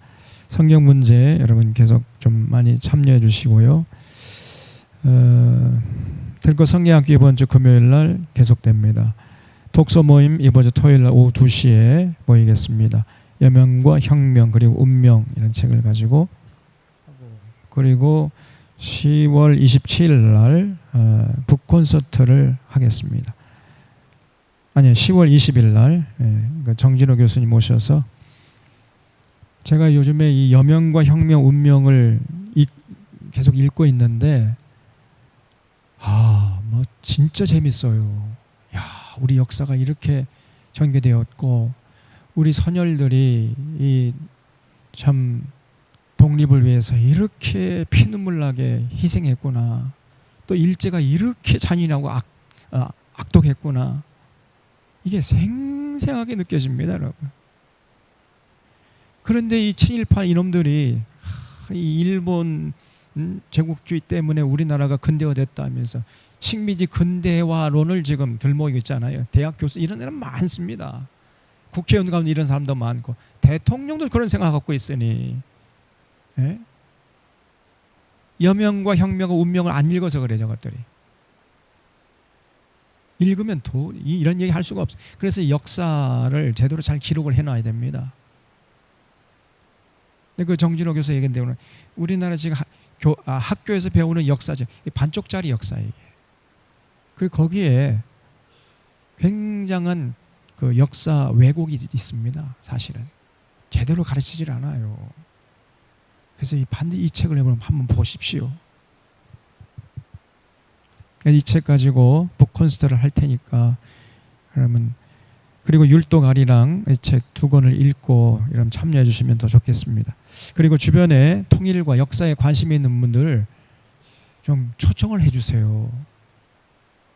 성경 문제 여러분 계속 좀 많이 참여해 주시고요. 들고 성경학교 이번 주 금요일 날 계속됩니다. 독서 모임 이번 주 토요일 날 오후 2시에 모이겠습니다. 여명과 혁명 그리고 운명 이런 책을 가지고, 그리고 10월 27일 날 북콘서트를 하겠습니다. 아니요, 10월 20일 날 정진호 교수님 모셔서, 제가 요즘에 이 여명과 혁명 운명을 계속 읽고 있는데 뭐 진짜 재밌어요. 야, 우리 역사가 이렇게 전개되었고 우리 선열들이 이 참 독립을 위해서 이렇게 피눈물 나게 희생했구나. 또 일제가 이렇게 잔인하고 악독했구나. 이게 생생하게 느껴집니다, 여러분. 그런데 이 친일파 이놈들이 이 일본 제국주의 때문에 우리나라가 근대화됐다 하면서 식민지 근대화론을 지금 들모이고 있잖아요. 대학 교수 이런 애는 많습니다. 국회의원 가운데 이런 사람도 많고 대통령도 그런 생각 갖고 있으니, 예? 여명과 혁명과 운명을 안 읽어서 그래. 저것들이 읽으면 이런 얘기 할 수가 없어요. 그래서 역사를 제대로 잘 기록을 해놔야 됩니다. 근데 그 정진호 교수 얘기인데 우리나라 지금 학교에서 배우는 역사죠. 반쪽짜리 역사예요. 그리고 거기에 굉장한 그 역사 왜곡이 있습니다. 사실은 제대로 가르치질 않아요. 그래서 반드시 이 책을 한번 보십시오. 이 책 가지고 북콘서트를 할 테니까, 그러면 그리고 율독아리랑 이 책 2권을 읽고 이런 참여해 주시면 더 좋겠습니다. 그리고 주변에 통일과 역사에 관심이 있는 분들 좀 초청을 해주세요.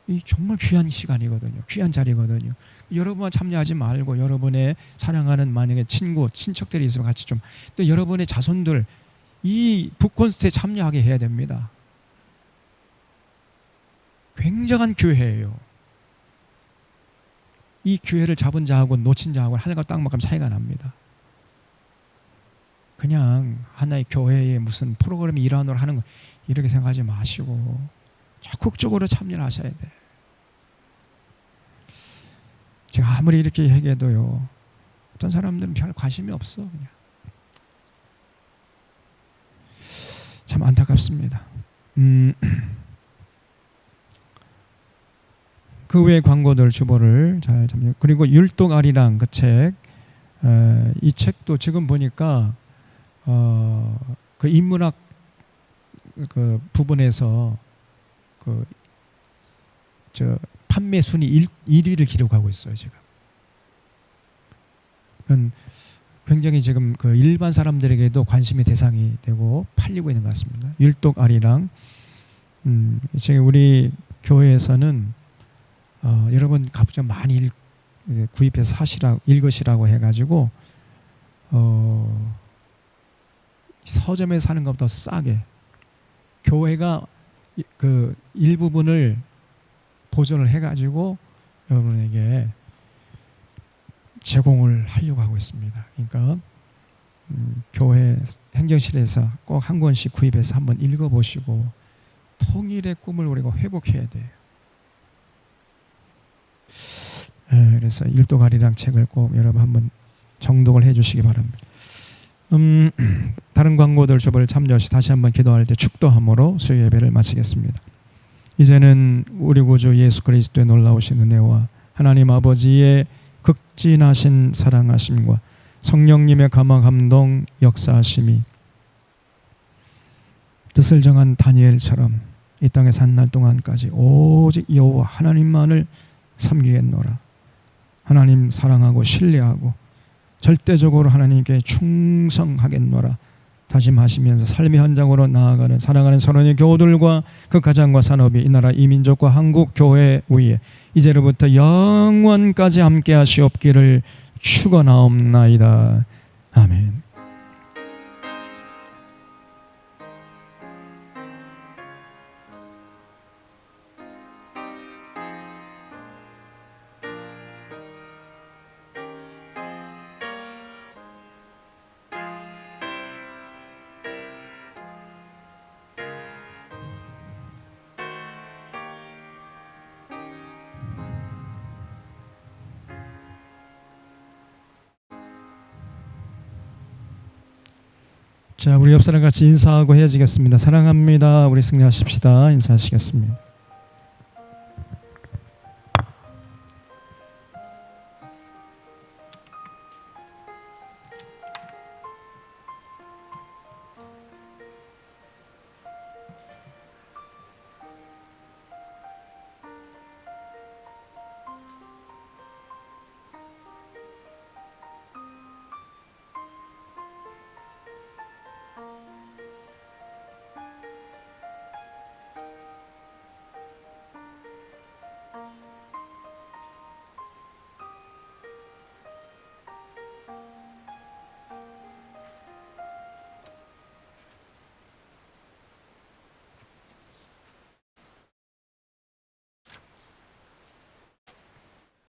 이 정말 귀한 시간이거든요. 귀한 자리거든요. 여러분만 참여하지 말고 여러분의 사랑하는 만약에 친구, 친척들이 있으면 같이 좀, 또 여러분의 자손들 이 북콘서트에 참여하게 해야 됩니다. 굉장한 기회예요. 이 기회를 잡은 자하고 놓친 자하고 하늘과 땅만큼 차이가 납니다. 그냥 하나의 교회의 무슨 프로그램의 일환으로 하는 거 이렇게 생각하지 마시고 적극적으로 참여를 하셔야 돼. 제가 아무리 이렇게 얘기해도요, 어떤 사람들은 별 관심이 없어. 그냥 참 안타깝습니다. 그 외의 광고들 주보를 잘 참여. 그리고 율독아리랑 그 책, 이 책도 지금 보니까 그 인문학 그 부분에서 그 판매 순위 1위를 기록하고 있어요 지금. 굉장히 지금 그 일반 사람들에게도 관심의 대상이 되고 팔리고 있는 것 같습니다. 율독아리랑. 지금 우리 교회에서는 여러분 가부장 많이 구입해서 읽으시라고 해가지고 서점에 사는 것보다 싸게 교회가 그 일부분을 보존을 해가지고 여러분에게 제공을 하려고 하고 있습니다. 그러니까 교회 행정실에서 꼭 한 권씩 구입해서 한번 읽어보시고 통일의 꿈을 우리가 회복해야 돼요. 그래서 율독아리랑 책을 꼭 여러분 한번 정독을 해주시기 바랍니다. 다른 광고들 주보를 참조하시 다시 한번 기도할 때 축도함으로 수요 예배를 마치겠습니다. 이제는 우리 구주 예수 그리스도의 놀라우신 은혜와 하나님 아버지의 극진하신 사랑하심과 성령님의 감화 감동 역사하심이 뜻을 정한 다니엘처럼 이 땅에 산 날 동안까지 오직 여호와 하나님만을 섬기겠노라. 하나님 사랑하고 신뢰하고 절대적으로 하나님께 충성하겠노라. 다짐하시면서 삶의 현장으로 나아가는 사랑하는 선원의 교우들과 그 가정과 산업이 이 나라 이 민족과 한국 교회 위에 이제로부터 영원까지 함께 하시옵기를 축원하옵나이다. 아멘. 자, 우리 옆 사람 같이 인사하고 헤어지겠습니다. 사랑합니다. 우리 승리하십시다. 인사하시겠습니다.